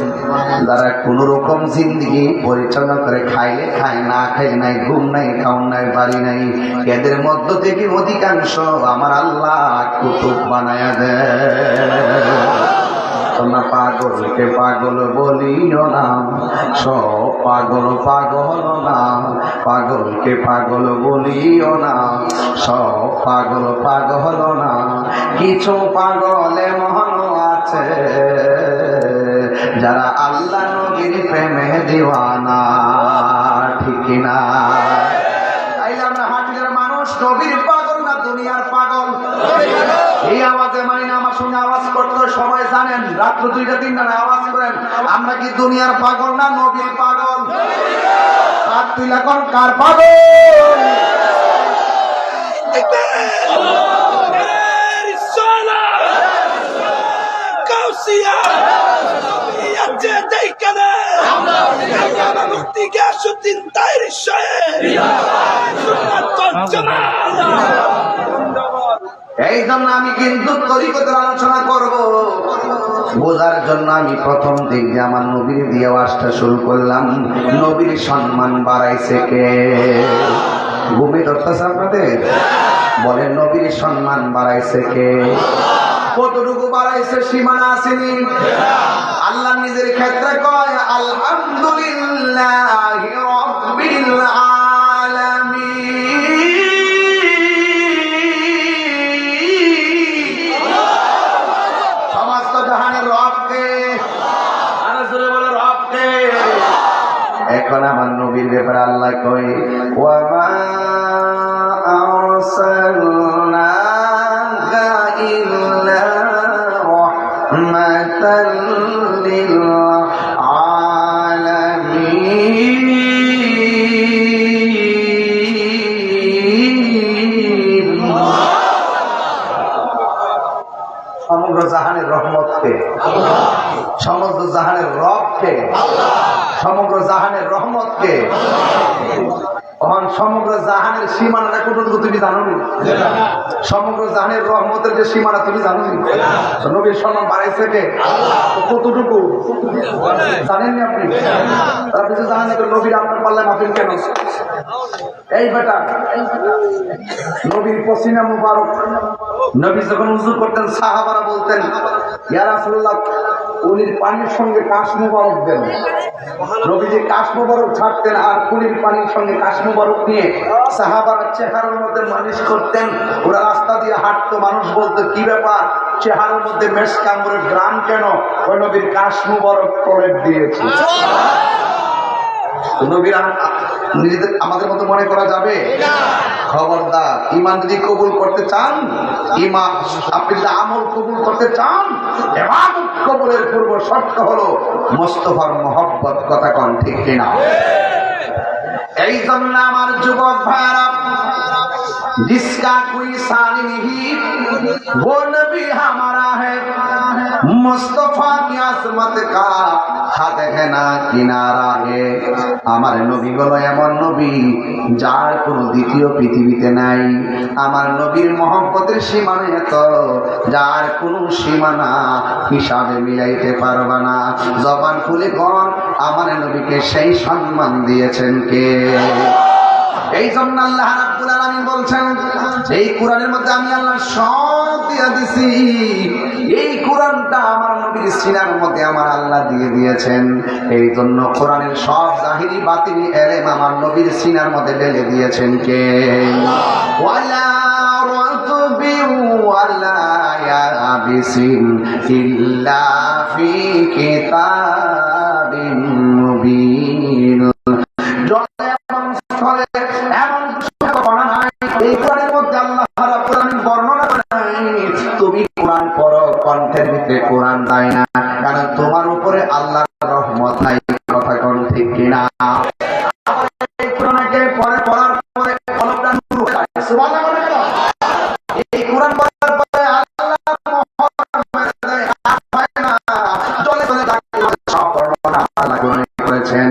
Speaker 1: যারা কোন রকম জিন্দগি পরিচালনা করে, খাইলে খায়, না খাইলে নাই, ঘুম নাই, খাওন নাই, বাড়ি নাই, এদের মধ্য থেকে অধিকাংশ আমার আল্লাহ কুতুব বানায়া দেয়। না পাগলকে পাগল বলিও না, সব পাগল পাগল না। পাগলকে পাগল বলিও না, সব পাগল পাগল না। কিছু পাগলে মহন আছে, যারা আল্লাহ নবীর প্রেমে দিওয়ানা, ঠিক না? তাইলে আমরা হাজির মানুষ নবীর পাগল না দুনিয়ার পাগল? এই আওয়াজে মানে না, আমার সঙ্গে আওয়াজ করতে সবাই জানেন, রাত্র 2টা-3টা না আওয়াজ করেন। আমরা কি দুনিয়ার পাগল না নবীর পাগল? হাত তুইলা কোন কার পাগল? এই জন্য আমি কিন্তু তরিকতের আলোচনা করব বোঝার জন্য আমি প্রথম দিক দিয়ে আমার নবীর দিয়ে ওয়াজটা শুরু করলাম। নবীর সম্মান বাড়াইছে কে? ঘুমে ধরতেছে আপনাদের? বলেন, নবীর সম্মান বাড়াইছে কে? কতটুকু বাড়াইছে সীমানা আসেনি। আল্লাহ নিজের ক্ষেত্রে কয়, আলহামদুলিল্লাহি রাব্বিল আলামিন। সমস্ত জাহানের রবকে, আরো জোরে বলে রবকে। এখন আমার নবীর ব্যাপারে আল্লাহ কয়, ওয়া মা আরসালনাকা ইল্লা রাহমাতাল লিল আলামিন। সমগ্র জাহানের রহমতকে, সমগ্র জাহানের রবকে, সমগ্র জাহানের রহমতকে। সমগ্র জাহানের সীমানাটা কতটুকু তুমি জানো নি? সমগ্র জাহানের রহমতের যে সীমানা তুমি জানো নি? নবীর সম্মান বাড়াইছে কে? কতটুকু জানেননি আপনি? তারা কিছু জানেন নবীর আপনার পাল্লায় মাফিল কেন? এই বেটা, নবীর পসিনা মুবারক, নবী যখন উযু করতেন সাহাবারা বলতেন, ইয়া রাসূলুল্লাহ, উনির পানির সঙ্গে কাশ মুবারক দেন। নবী যে কাশ মুবারক ছাড়তেন আর কুলির পানির সঙ্গে কাশ মুবারক নিয়ে সাহাবারা চেহারার মধ্যে মালিশ করতেন। ওরা রাস্তা দিয়ে হাঁটতো, মানুষ বলতো, কি ব্যাপার, চেহারার মধ্যে মেশক আম্বরের গ্রাম কেন? ওই নবীর কাশ মুবারক প্রলেপ দিয়েছে। নবীর নিজেদের আমাদের মতো মনে করা যাবে? খবরদার, ইমান যদি কবুল করতে চান, ইমান আপনি যদি আমল কবুল করতে চান, ইবাদত কবুলের পূর্ব শর্ত হলো মুস্তাফার মহব্বত। কথা কোন ঠিক কিনা? এই জন্য আমার যুবক ভাইরা, जिसका कोई सानी नहीं वो नबी हमारा है, मुस्तफा की आसमत का हाथ है ना किनारा है। আমার নবী হলো এমন নবী যার কোনো দ্বিতীয় পৃথিবীতে নাই। আমার নবীর মহব্বতের সীমানা এত যার কোনো সীমানা হিসাবে মিলাইতে পারবা না। জবান খুলে কোন আমার নবীকে সেই সম্মান দিয়েছেন কে? এই জন্য আল্লাহ রাব্বুল আলামিন বলছেন, এই কোরআনের মধ্যে আমি আল্লাহ সব দিয়ে দিছি। এই কোরআনটা আমার নবীর সিনার মধ্যে আমার আল্লাহ দিয়ে দিয়েছেন। এই জন্য কোরআনের সব জাহিরি বাতিনি এলেম আমার নবীর সিনার মধ্যে ঢেলে দিয়েছেন কে? ওয়ালা রাতবি ওয়ালা ইয়াবিসিন ইল্লা ফি কিতাবিন মুবিন। এই কোরআনের মধ্যে আল্লাহ রাব্বুল আলামিন বর্ণনা করেন, তুমি কোরআন পড়ো, কণ্ঠের ভিতরে কোরআন দেয় না, কারণ তোমার উপরে আল্লাহর রহমত নাই। কথা কোন ঠিক কিনা? এই কোরআনকে পড়ার পরে কলবটা নূর হয়ে যায়। সুবহানাল্লাহ বলে গেল। এই কোরআন পড়ার পরে আল্লাহর মহব্বত দেয় হয় না, চলে চলে যায়। সব বর্ণনা আল্লাহ করেছেন।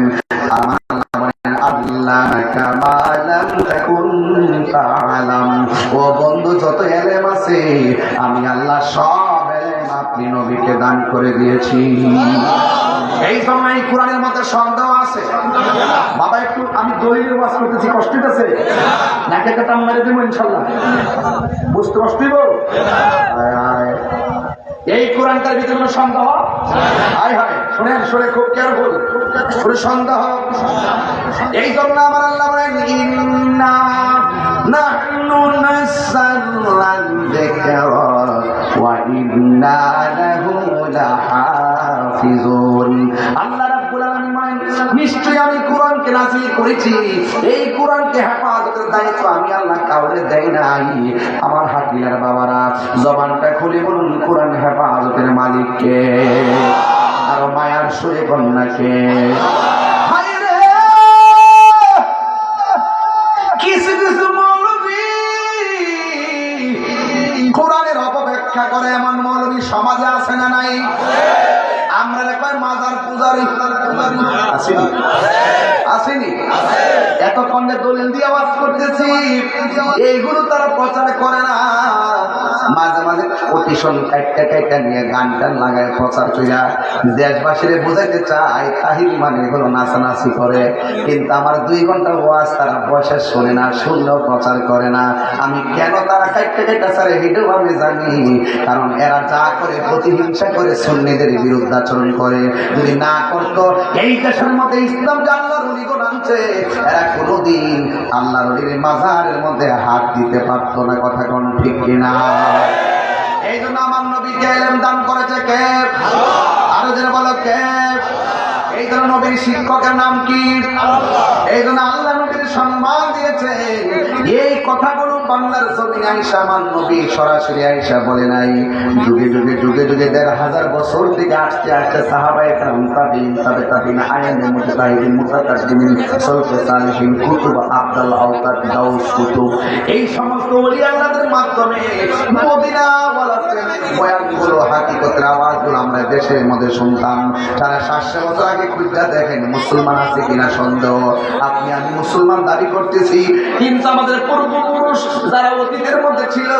Speaker 1: আমার আল্লাহ বলেন, আল্লাহ কামালাম তাকুন তাআলাম। ও বন্ধু, যত এলেম আছে আমি আল্লাহ সব এলেম আপনি নবীকে দান করে দিয়েছি। এই সময় কোরআনের মধ্যে সন্দেহ আছে। বাবা একটু আমি দলিলের ওয়াজ করতেছি, কষ্ট আছে নাকি? একটা টান মেরে দেবো ইনশাল্লাহ, বুঝতে কষ্ট দিব। এই কোরআনটার ভিতরে কোনো সন্দেহ? হায় হায়, শোনেন, শুনে খুব কেয়ারফুল, শুনে সন্দেহ। এই জন্য আমার আল্লাহ বলেন, ইন্না নাহনু নাযালনা যিকরা ওয়া ইন্না লাহু লাহাফিজুন। আল্লাহ রাব্বুল আলামিন বলেন, নিশ্চয়ই আমি কোরআনকে নাযিল করেছি। এই কোরআনকে হেফাজতের দায়িত্ব আমি আল্লাহ কাউকে দেই নাই। আমার হাকিলার বাবারা, জবানটা খুলে বলুন, কোরআন হেফাজতের মালিক কে? আর মায়ার সুরে কন্যাকে। কিছু কিছু মৌলবী কোরআনের অপব্যাখ্যা করে এমন মৌলবী সমাজে আছে না নাই? আমরা কয় মাজার পূজারি আসেনি, আসেনি। এতক্ষণ দলিল দিয়ে আওয়াজ করতেছি, এইগুলো তারা প্রচার করে না। মাঝে মাঝে কোটেশন কাইটা নিয়ে গান টান লাগায় প্রচার কইরা দেশবাসীর বোঝাইতে চায় তাহির মানে হলো নাচানাচি করে। কিন্তু আমার 2 ঘন্টার ওয়াজ তারা বসে শোনে না, শুনলেও প্রচার করে না। আমি কেন তারা কাইটা ছাড়ে এটাও আমি জানি, কারণ এরা যা করে প্রতিহিংসা করে সুন্নিদের বিরুদ্ধাচরণ করে। যদি না করতো এই দেশের মধ্যে ইসলাম যে আল্লাহর অলিগণ আনছে, এরা কোনোদিন আল্লাহর অলির মাজারের মধ্যে হাত দিতে পারতো না। কথা কোন ঠিক কিনা? এই জন্য আমার নবীকে ইলম দান করেছে কে? আরো যেন বলো কে? এই জন্য নবীর শিক্ষকের নাম কি? এই জন্য আল্লাহ নবীর সম্মান দিয়েছে। এই কথাগুলো বাংলার জমিনে আয়েশা আমার নবী সরাসরি আয়েশা বলে নাই। যুগে যুগে যুগে যুগে 1500 বছর থেকে আসতে আসতে সাহাবায়ে কেরাম, তাবিঈন, তাবিঈন, আইয়ামে মুজতাহিদিন, মুতাকাদ্দিমিন, সালফে সালিহিন, কুতুব, আফদাল, আওতাদ, গাউস, কুতুব, এই সমস্ত ওলি আল্লাহদের মাধ্যমে মদিনা ওয়ালাদের বয়ানগুলো, হাকিকতের আওয়াজগুলো আমরা দেশের মধ্যে শুনতাম। সাড়ে 700 বছর আগে খুঁজে দেখেন মুসলমান আছে কিনা সন্দেহ। আপনি আমি মুসলমান দাবি করতেছি, কিন্তু আমাদের পূর্বপুরুষ যারা অতীতের মধ্যে ছিল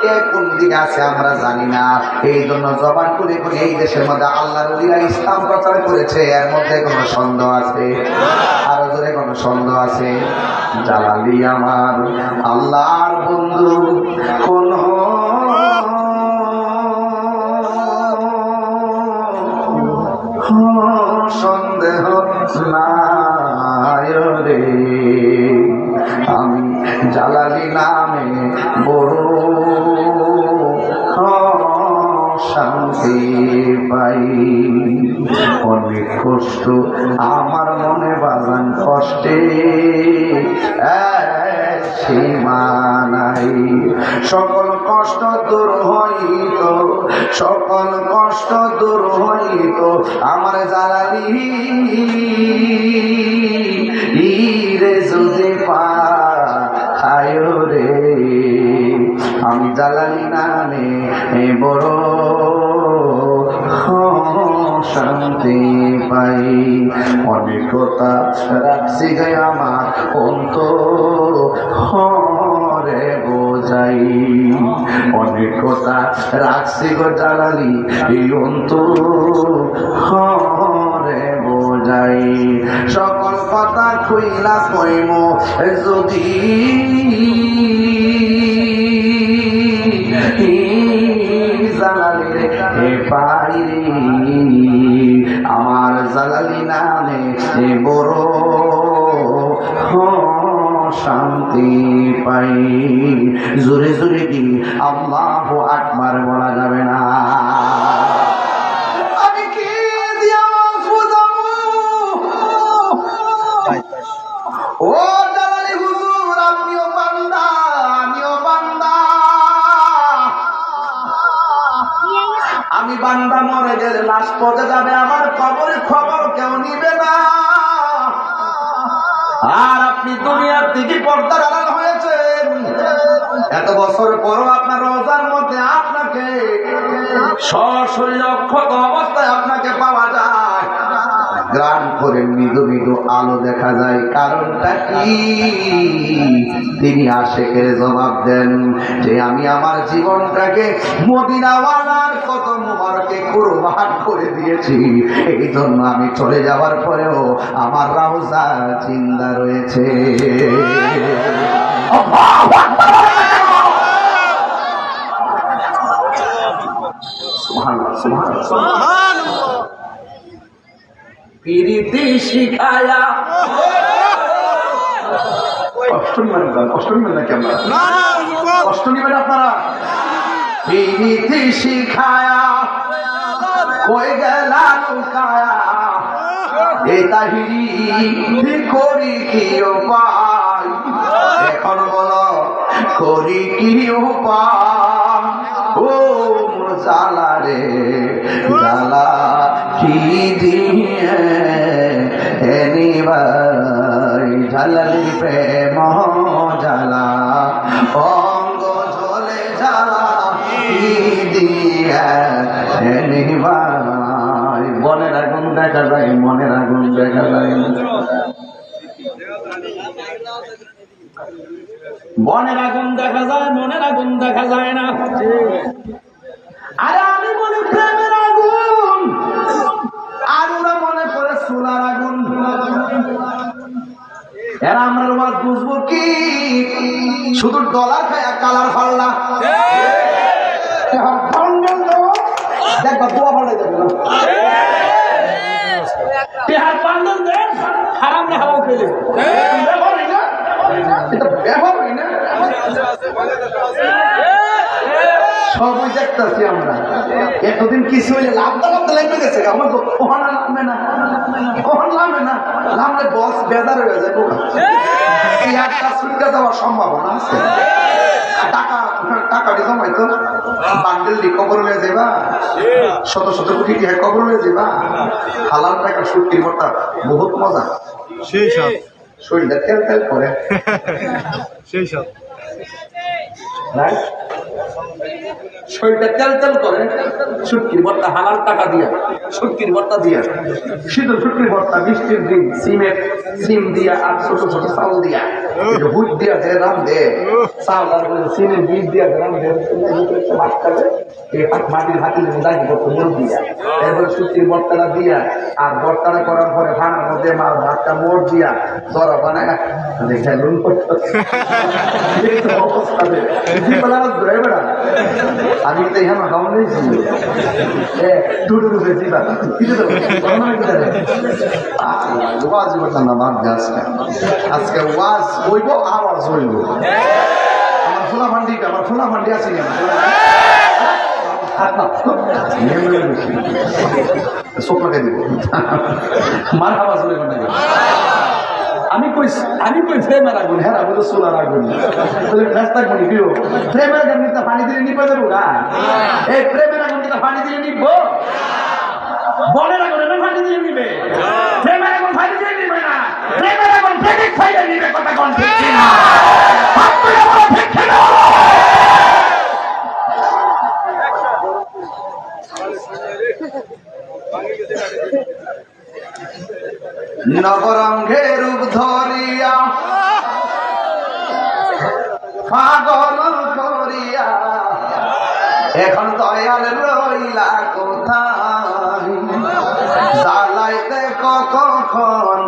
Speaker 1: কে কোন দিকে আছে আমরা জানি না। এই জন্য জবান করে করে এই দেশের মধ্যে আল্লাহর ওলিরা ইসলাম প্রচার করেছে, এর মধ্যে কোনো সন্দেহ আছে? আরো জোরে কোনো সন্দেহ আছে? জালালি আমার আল্লাহর বন্ধু কোন সন্দেহ নাই রে, আমি জালালি নামে বড় শান্তি পাই। অনেক কষ্ট আমার মনে বাজান কষ্টে সীমা নাই। সকল কষ্ট দূর হইত, সকল কষ্ট দূর হইত আমার জালালি রে যদি পায় রে। আমি জালালি নামে বড় শান্তি পাই। অনেক কথা রাখছি গে আমার অন্তরে বোঝাই, অনেক কথা রাখছি গো জালালি এই অন্তরে বোঝাই। সকল কথা খুইলা কইম যদি জালালি রে পাই রে। আমার জালালি নামে বড় শান্তি পাই। জোরে জোরে কি আল্লাহু আকবার বলা যাবে না? আমি কি দিয়া ফুজামু ও জালালি হুজুর, আপনিও বান্দা আমিও বান্দা। আমি বান্দা মরে গেলে লাশ পচে যাবে, আমার কবরের খবর কেউ নিবে না। আর আপনি দুনিয়ার থেকে পর্দার আড়াল হয়েছেন, এত বছর পরও আপনার রোজার মধ্যে আপনাকে সশরীর অক্ষত অবস্থায় আপনাকে পাওয়া যায়। গ্রাম করে মৃদু মৃদু আলো দেখা যায়, কারণটা কি? তিনি আশেকের জবাব দেন যে আমি আমার জীবনটাকে মদিনাওয়ালার কত মুবারকে কুরবান করে দিয়েছি, এই জন্য আমি চলে যাওয়ার পরেও আমার রওজা জিন্দা রয়েছে। সুবহানাল্লাহ, সুবহানাল্লাহ। পিরিতি শিখায়া কষ্ট নিবেন না, কষ্ট নিবেন না কেন? কষ্ট নিবেন আপনারা। পিরিতি শিখায়া কই গেলা লুকায়া, এ তাহিরি করি কি উপায়? এখন বলো করি কি উপায়? ও জালা রে জালা কি দিয়ে এনিবাই, ঝালালি প্রেম জালা অঙ্গ ঝলে জালা কি দিয়ে এনিবাই। মনের আগুন দেখা যায়, মনের আগুন দেখা যায়, মনের আগুন দেখা যায়, মনের আগুন দেখা যায় না। আরে আমি মনে প্রেমের আগুন, আর ওরা মনে করে সোলার আগুন। এরা আমরা ওয়াজ বুঝবো কি? শুধু ডলার খায় কালার ফাল্লা দেখবা দোয়া ফালাই যাবে না। তেহার পান্ডল দেন হারাম না হালাল পেলে ব্যবহার হয় না, এটা ব্যবহার হয় না। সবই দেখতেছি আমরা। এতদিন কিছু হইলে লাভটা লাভটা লাগবে গেছে, আমার কখন নামবে না, কখন নামবে না, নামলে বস বেজার হয়ে যাবো। এই একটা সুবিধা দেওয়ার সম্ভাবনা আছে। টাকা টাকাটি জমাইতো বান্ডেল দি কবর হয়ে যাবা, শত শত কোটি টাকা কবর হয়ে যাবা। হালাল টাকা সুটকির ভর্তা বহুত মজা, সেই সব শরীরটা তেল তেল করে, সেই সব শরীরটা তেল তেল করে। শুটকির ভর্তা হালাল টাকা দিয়া, শুটকির ভর্তা দিয়া, শীতল শুটকির ভর্তা, বৃষ্টির দিন সিমের সিম দিয়া আর ছোট ছোট চাউল দিয়া, হুট দিয়া যে রাম দে চাউল আর সিমের বীজ দিয়া রাম দে ভাত খাবে, মাটির হাতি দাঁড়িয়ে করতো মুখ দিয়া, এরপরে শুটকির ভর্তাটা দিয়া আর ভর্তাটা করার পরে ভাড়ার মধ্যে মাল ভাতটা মোড় দিয়া জরা বানায় দেখে লুন করতে অবস্থা ধরে বেড়া। আমি তো এখানে খাওয়া নিয়েছি দুটো রুপেছি বা ওয়াজ করতাম না বাদ দিয়ে আজকে, আজকে ওয়াজ হইব আওয়াজ হইব। আমার ফোলা ফান্ডি আছে চোখ লাগাই দিব মার খাওয়া চলে কোন আমি কই প্রেমের আগুন হ্যাঁ আমি তো সোলার আগুন রাস্তা করি দিও প্রেমের আগুন তো পানি দিয়ে নিবে দেবো গা এই প্রেমের আগুন তো পানি দিয়ে নিব বলের আগুন না পানি দিয়ে নিবে প্রেমের আগুন পানি দিয়ে নিবে না প্রেমের আগুন প্রেমিক ফাইলে নিবে কথা কোন ঠিক না নবরঙ্গে রূপ ধরিয়া পাগল করিয়া এখন দয়াল রইলা কোথায় জ্বালাইতে কতক্ষণ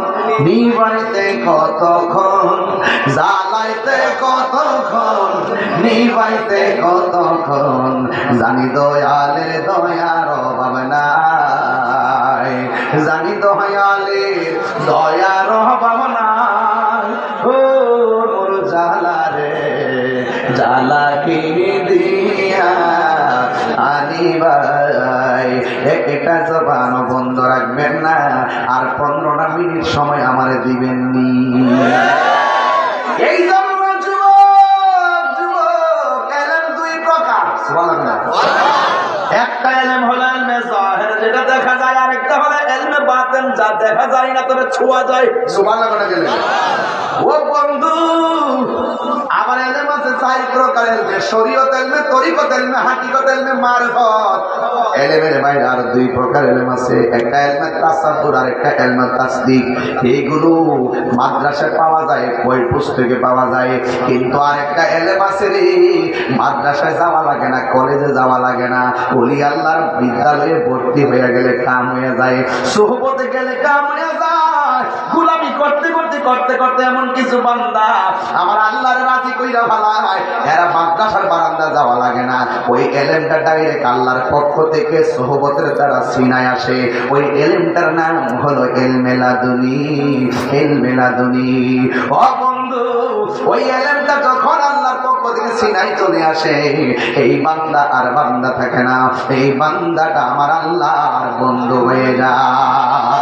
Speaker 1: নিবাইতে কতক্ষণ জ্বালাইতে কতক্ষণ নিবাইতে কতক্ষণ জানি দয়ালের দয়ার অভাব নাই জানি দয়ালের দয়ার অভাব নাই ও মোর জ্বালা রে জ্বালা কি দিয়া আনিবাই একটা জবান বন্ধ রাখবেন না আর 15টা মিনিট সময় আমারে দিবেননি এই জন্য যুবক এলেম দুই প্রকার একটা এলেম হলো এলমে জাহির যেটা দেখা যায় আর একটা হলো এলমে বাতিন যা দেখা যায় না তবে ছোঁয়া যায় সুবহানাল্লাহ বলে গেলেন ও বন্ধু আমার এলেম আছে 4 প্রকার এলমে শরীয়ত এলমে তরিকত এলমে হাকিকত এলমে মারফত এলেমের বাইরে আর 2 প্রকার এলেম আছে একটা এলমে তাসাব্বুর আর একটা এলমে তাসদিক এইগুলো মাদ্রাসায় পাওয়া যায় বই পুস্তকে পাওয়া যায় কিন্তু আরেকটা এলেম আছে রে মাদ্রাসায় যাওয়া লাগে না কলেজে যাওয়া লাগে না ওলি আল্লাহর বিদ্যালয়ে ভর্তি হয়ে গেলে কাম হয়ে যায় সোহবতে গেলে কাম হয়ে যায় গোলামি করতে করতে করতে করতে এমন কিছু বান্দা আমার আল্লাহর রাজি কইরা ভালায় এরা মাদ্রাসার বারান্দা যাওয়া লাগে না ওই এলেমটা ডাইরেক্ট আল্লাহর পক্ষ থেকে সোহবতের দ্বারা সিনায় আসে ওই এলেমটার নাম হলো ইলমে লাদুনী ইলমে লাদুনী ও বন্ধু ওই এলেমটা যখন আল্লাহর পক্ষ থেকে সিনায় চলে আসে এই বান্দা আর বান্দা থাকে না এই বান্দাটা আমার আল্লাহর বন্ধু হয়ে যায়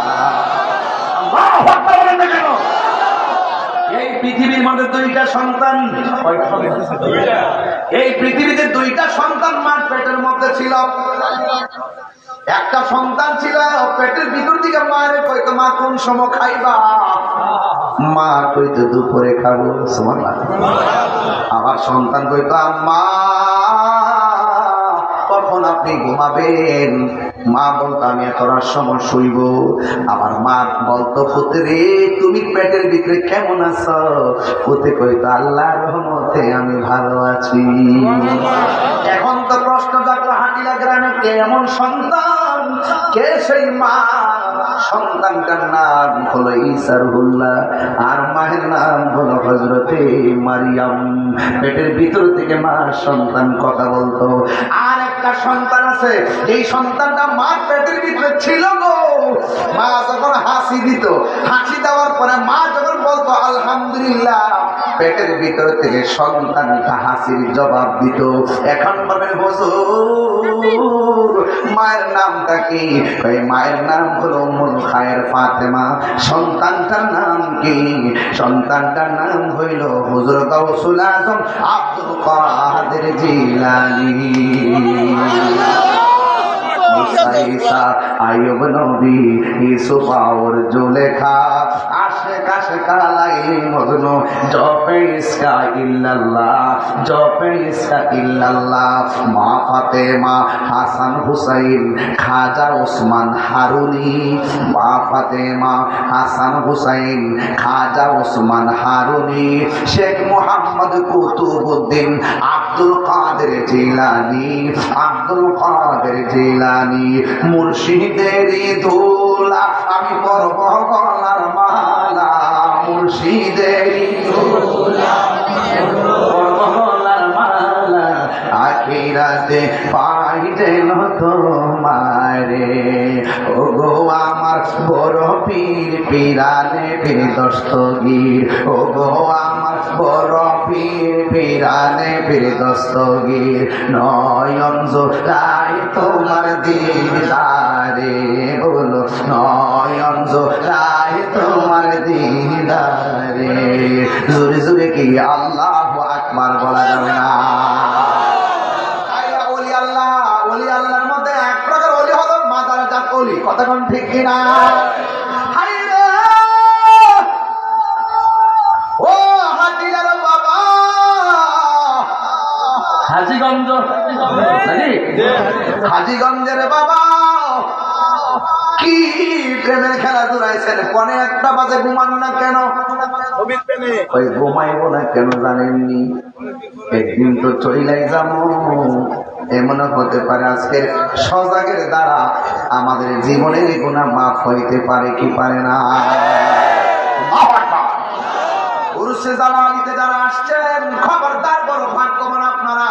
Speaker 1: এই পৃথিবীর মধ্যে 2টা সন্তান এই পৃথিবীতে 2টা সন্তান মার পেটের মধ্যে ছিল একটা সন্তান ছিল পেটের ভিতর দিকে মারে কইতো মা কোন সময় খাইবা মা কইতো দুপুরে খাবো সুবহানাল্লাহ আমার সন্তান কইতো আম্মা কখন আপনি ঘুমাবেন মা বলতো আমি এতটার সময় শুইব আমার মা বলতো পুত্রে তুমি পেটের ভিতরে কেমন আছো পুত্রে কইতো আল্লাহর রহমতে আমি ভালো আছি এখন তো প্রশ্ন জাগলো হাটিলা গ্রামে কে এমন সন্তান কে সেই মা সন্তানটার নাম হলো ঈসা রুহুল্লাহ আর মায়ের নাম হলো হযরতে মারিয়াম পেটের ভিতর থেকে মা সন্তান কথা বলতো আর একটা সন্তান আছে এই সন্তানটা মার পেটের ভিতরে ছিল গো মা যখন হাসি দিত হাসি দেওয়ার পরে মা যখন বলতো আলহামদুলিল্লাহ পেটের ভিতর থেকে সন্তানটা হাসির জবাব দিত এখন বলেন হুজুর মায়ের নামটা কি ওই মায়ের নাম হলো উম্মুল খায়ের ফাতেমা সন্তানটার নাম কি সন্তানটার নাম হইল হুজুর গাউসুল আজম আব্দুল কাদের জিলানী ঈসা আইয়ুব নবী ইউসুফ আর জুলেখা আশিক আশিক লাইলি মজনু জপে ইসকা ইল্লাল্লাহ মা ফাতেমা হাসান হুসাইন খাজা ওসমান হারুনি মা ফাতেমা হাসান হুসাইন খাজা ওসমান হারুনি শেখ মুহাম্মদ কুতুবউদ্দিন আব্দুল কাদের জিলানী মুর্শিদেরই দোলা আমি পরব গলার মালা মুর্শিদেরই দোলা পরব গলার মালা আখিরাতে পাই যেন তোমারে ও গো আমার বড় পীর পিরানে পীর দস্তগীর ও গো আমার বড় পীর পিরানে পীর দস্তগীর নয়ন জোড়ায় তোমার দিদারে, বলো নয়ন জোড়ায় তোমার দিদারে। জোরে জোরে কি আল্লাহু আকবার বলা যাবে না? ওলি আল্লাহ, ওলি আল্লাহর মধ্যে এক প্রকার ওলি হলো মাদারজাত ওলি। কথা কোন ঠিক কিনা? হাজীগঞ্জ নাকি? হাজীগঞ্জের বাবা কি প্রেমের খেলা জুড়াইছেন। পনে একটা বাজে ঘুমান না কেন? ওই ঘুমাইব না কেন জানেননি? একদিন তো চইলাই যাবো। এমন হতে পারে আজকের সজাগের দ্বারা আমাদের জীবনের গুনাহ মাফ হইতে পারে কি পারে না? পুরুষে জালালিতে যারা আসছেন, খবরদার বড় ভাগ্যবান আপনারা।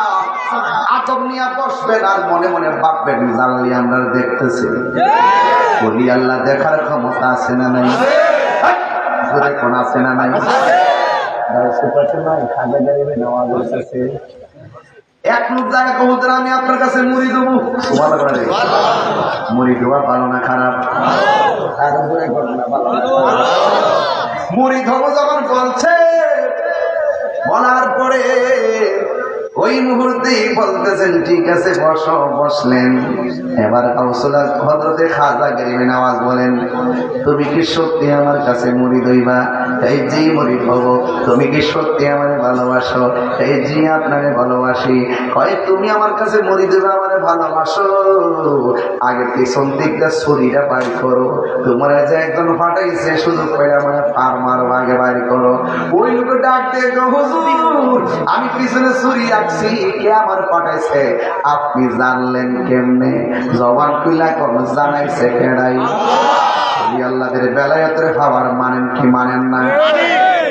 Speaker 1: আতব নিয়ে বসবেন আর মনে মনে ভাববেন জালালি আমরা দেখতেছি। বলি আল্লাহ দেখার ক্ষমতা আছে না নাই? কোন আছে না নাই? এক লোক যায় কবুতর আমি আপনার কাছে মুড়ি দেবো, মুড়ি দেওয়া ভালো না খারাপ? মুড়ি ধবো যখন বলছে, বলার পরে ওই মুহূর্তেই বলতেছেন ঠিক আছে বসো। বসলেন। এবার কাউসুলা হযরতে খাজা গরিবে নওয়াজ বলেন, তুমি কি সত্যি আমার কাছে মুড়ি দইবা? এই জি মুড়ি হবো। তুমি কি সত্যি আমারে ভালোবাসো? এই জি আপনারে ভালোবাসি। কয় তুমি আমার কাছে মুড়ি দেবা, আমারে ভালোবাসো? আগে পিছন দিকটা ছুরিটা বাইর করো। তোমার যে একজন ফাটাইছে শুধু কয়ে আমার পার মারো, আগে বাইর করো। ওই লোক ডাক দিয়ে হুজুর আমি পিছনে ছুরি রাখছি, কে আমার পাঠাইছে? আপনি জানলেন কেমনে? জবান খুইলা কোন জানাইছে কেডাই? আল্লাহদের বেলায়েতের খাবার মানেন কি মানেন না?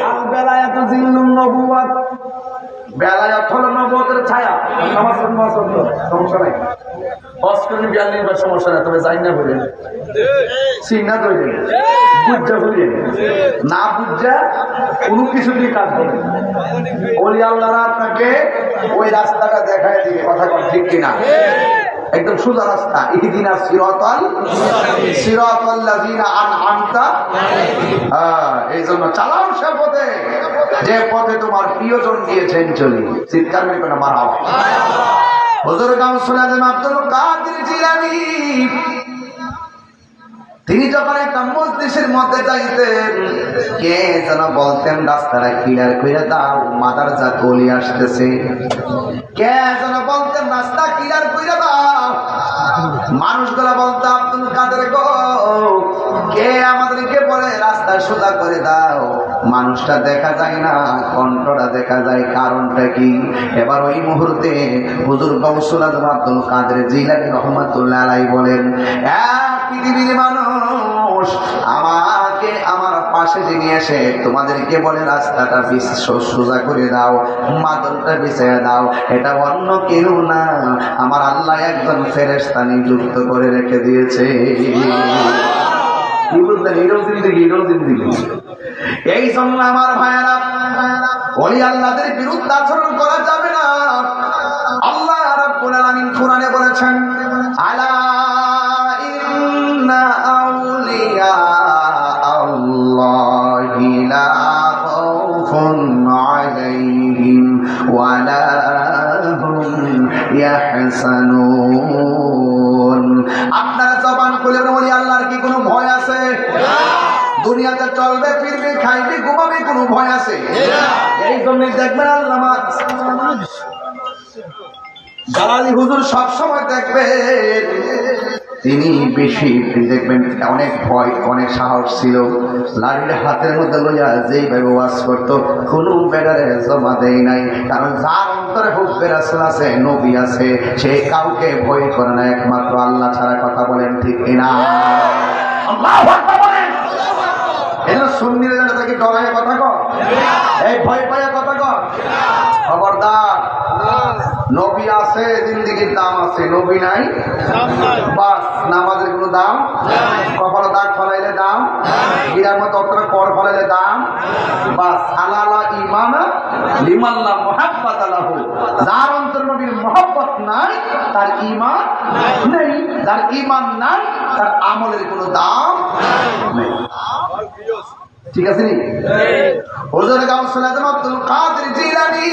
Speaker 1: আল বেলায়েত জিল্লুন নবুওয়াত। বেলায়েত হলো নবুয়তের ছায়া। নামাজ সমস্যা নাই, অস্ট্রেলিয়া বিয়াল্লিশ বার সমস্যা নাই, তবে যাই না বলেন চিন্তা করেন, বুঝা করেন না, বুঝা কোনো কিছু দিয়ে কাজ করেন। ওলি আল্লাহরা আপনাকে ওই রাস্তাটা দেখায় দিবে। কথা কন ঠিক কিনা? একদম সোজা রাস্তা। ইহদিনা সিরাতাল্লাযীনা আনআমতা। এই জন্য চালাও সে পথে যে পথে তোমার প্রিয়জন গিয়েছেন চলি। চিৎকার মেরে কোনো মারহাবা। হুজুর গাউসুল আজম আব্দুল কাদের জিলানী তিনি যখন একটা মজলিসের মধ্যে যাইতেন, কে যেন বলতেন রাস্তাটা ক্লিয়ার করে দাও, মাদারজাত ওলি আসতেছে। কে যেন বলতেন রাস্তা ক্লিয়ার করে দাও। মানুষগুলা বলতো আব্দুল কাদের গো, কে আমাদেরকে বলে রাস্তা সোজা করে দাও। মানুষটা দেখা যায় না, কণ্ঠটা দেখা যায়, কারণটা কি? এবার ওই মুহূর্তে হুজুর গাউসুল আজম আব্দুল কাদের জিলানী রহমাতুল্লাহ আলাইহি বলেন, পৃথিবীর মানুষ আমাকে আমার পাশে যিনি এসে তোমাদেরকে বলে রাস্তাটা সোজা করে দাও, মাদলটা বিছিয়ে দাও, এটা অন্য কেউ না, আমার আল্লাহ একজন ফেরেশতা নিযুক্ত করে রেখে দিয়েছে। কি বলতেন? হিরো জিন্দেগি, হিরো জিন্দেগি। এই জন্য আমার ভাইয়েরা, ওলি আল্লাহদের বিরুদ্ধে আচরণ করা যাবে না। আল্লাহ রাব্বুল আলামিন কোরআনে বলেছেন, আলা ইন্না আউলিয়া আল্লাহি লা খাউফুন আলাইহিম ওয়া লা হুম ইয়াহসানুন। আপনারা জবান খুলে ওলি আল্লাহর কি কোনো ভয় আছে? দুনিয়াতে চলবে ফিরবে খাইবে ঘুমাবে, কোনো ভয় আছে? এই জন্য দেখবেন আল্লামা জালালি হুজুর সবসময় দেখবেন তিনি বেশি দেখবেন অনেক ভয়, অনেক সাহস ছিল। লাড়ির হাতের মধ্যে লইয়া যেইভাবে ওয়াজ করতো, কোনো বেড়ারে জমা দেয় নাই। কারণ যার অন্তরে হুব্বে রাসূল আছে, নবী আছে, সে কাউকে ভয় করে না, একমাত্র আল্লাহ ছাড়া। কথা বলেন ঠিক কিনা? আল্লাহু আকবার বলেন। এরা সুন্নিরা যেন তাকে ডরায় কথা কর, এই ভয় পায় কথা কর, খবরদার। নবী আছে, জিন্দেগির দাম আছে, নবী নাই বাস নামাজের কোনো দাম, কপালে দাগ ফলাইলে দাম, গিরার মতো অতটা কর ফলাইলে দাম, বাস আলালা ইমানা লিমাল্লা মুহাব্বাত আলাহু, যার অন্তর নবীর মুহাব্বত নাই তার ঈমান নেই, যার ঈমান নাই তার আমলের কোনো দাম নেই। ঠিক আছে নি? হুজুর গাউসুল আজম আব্দুল কাদের জিলানী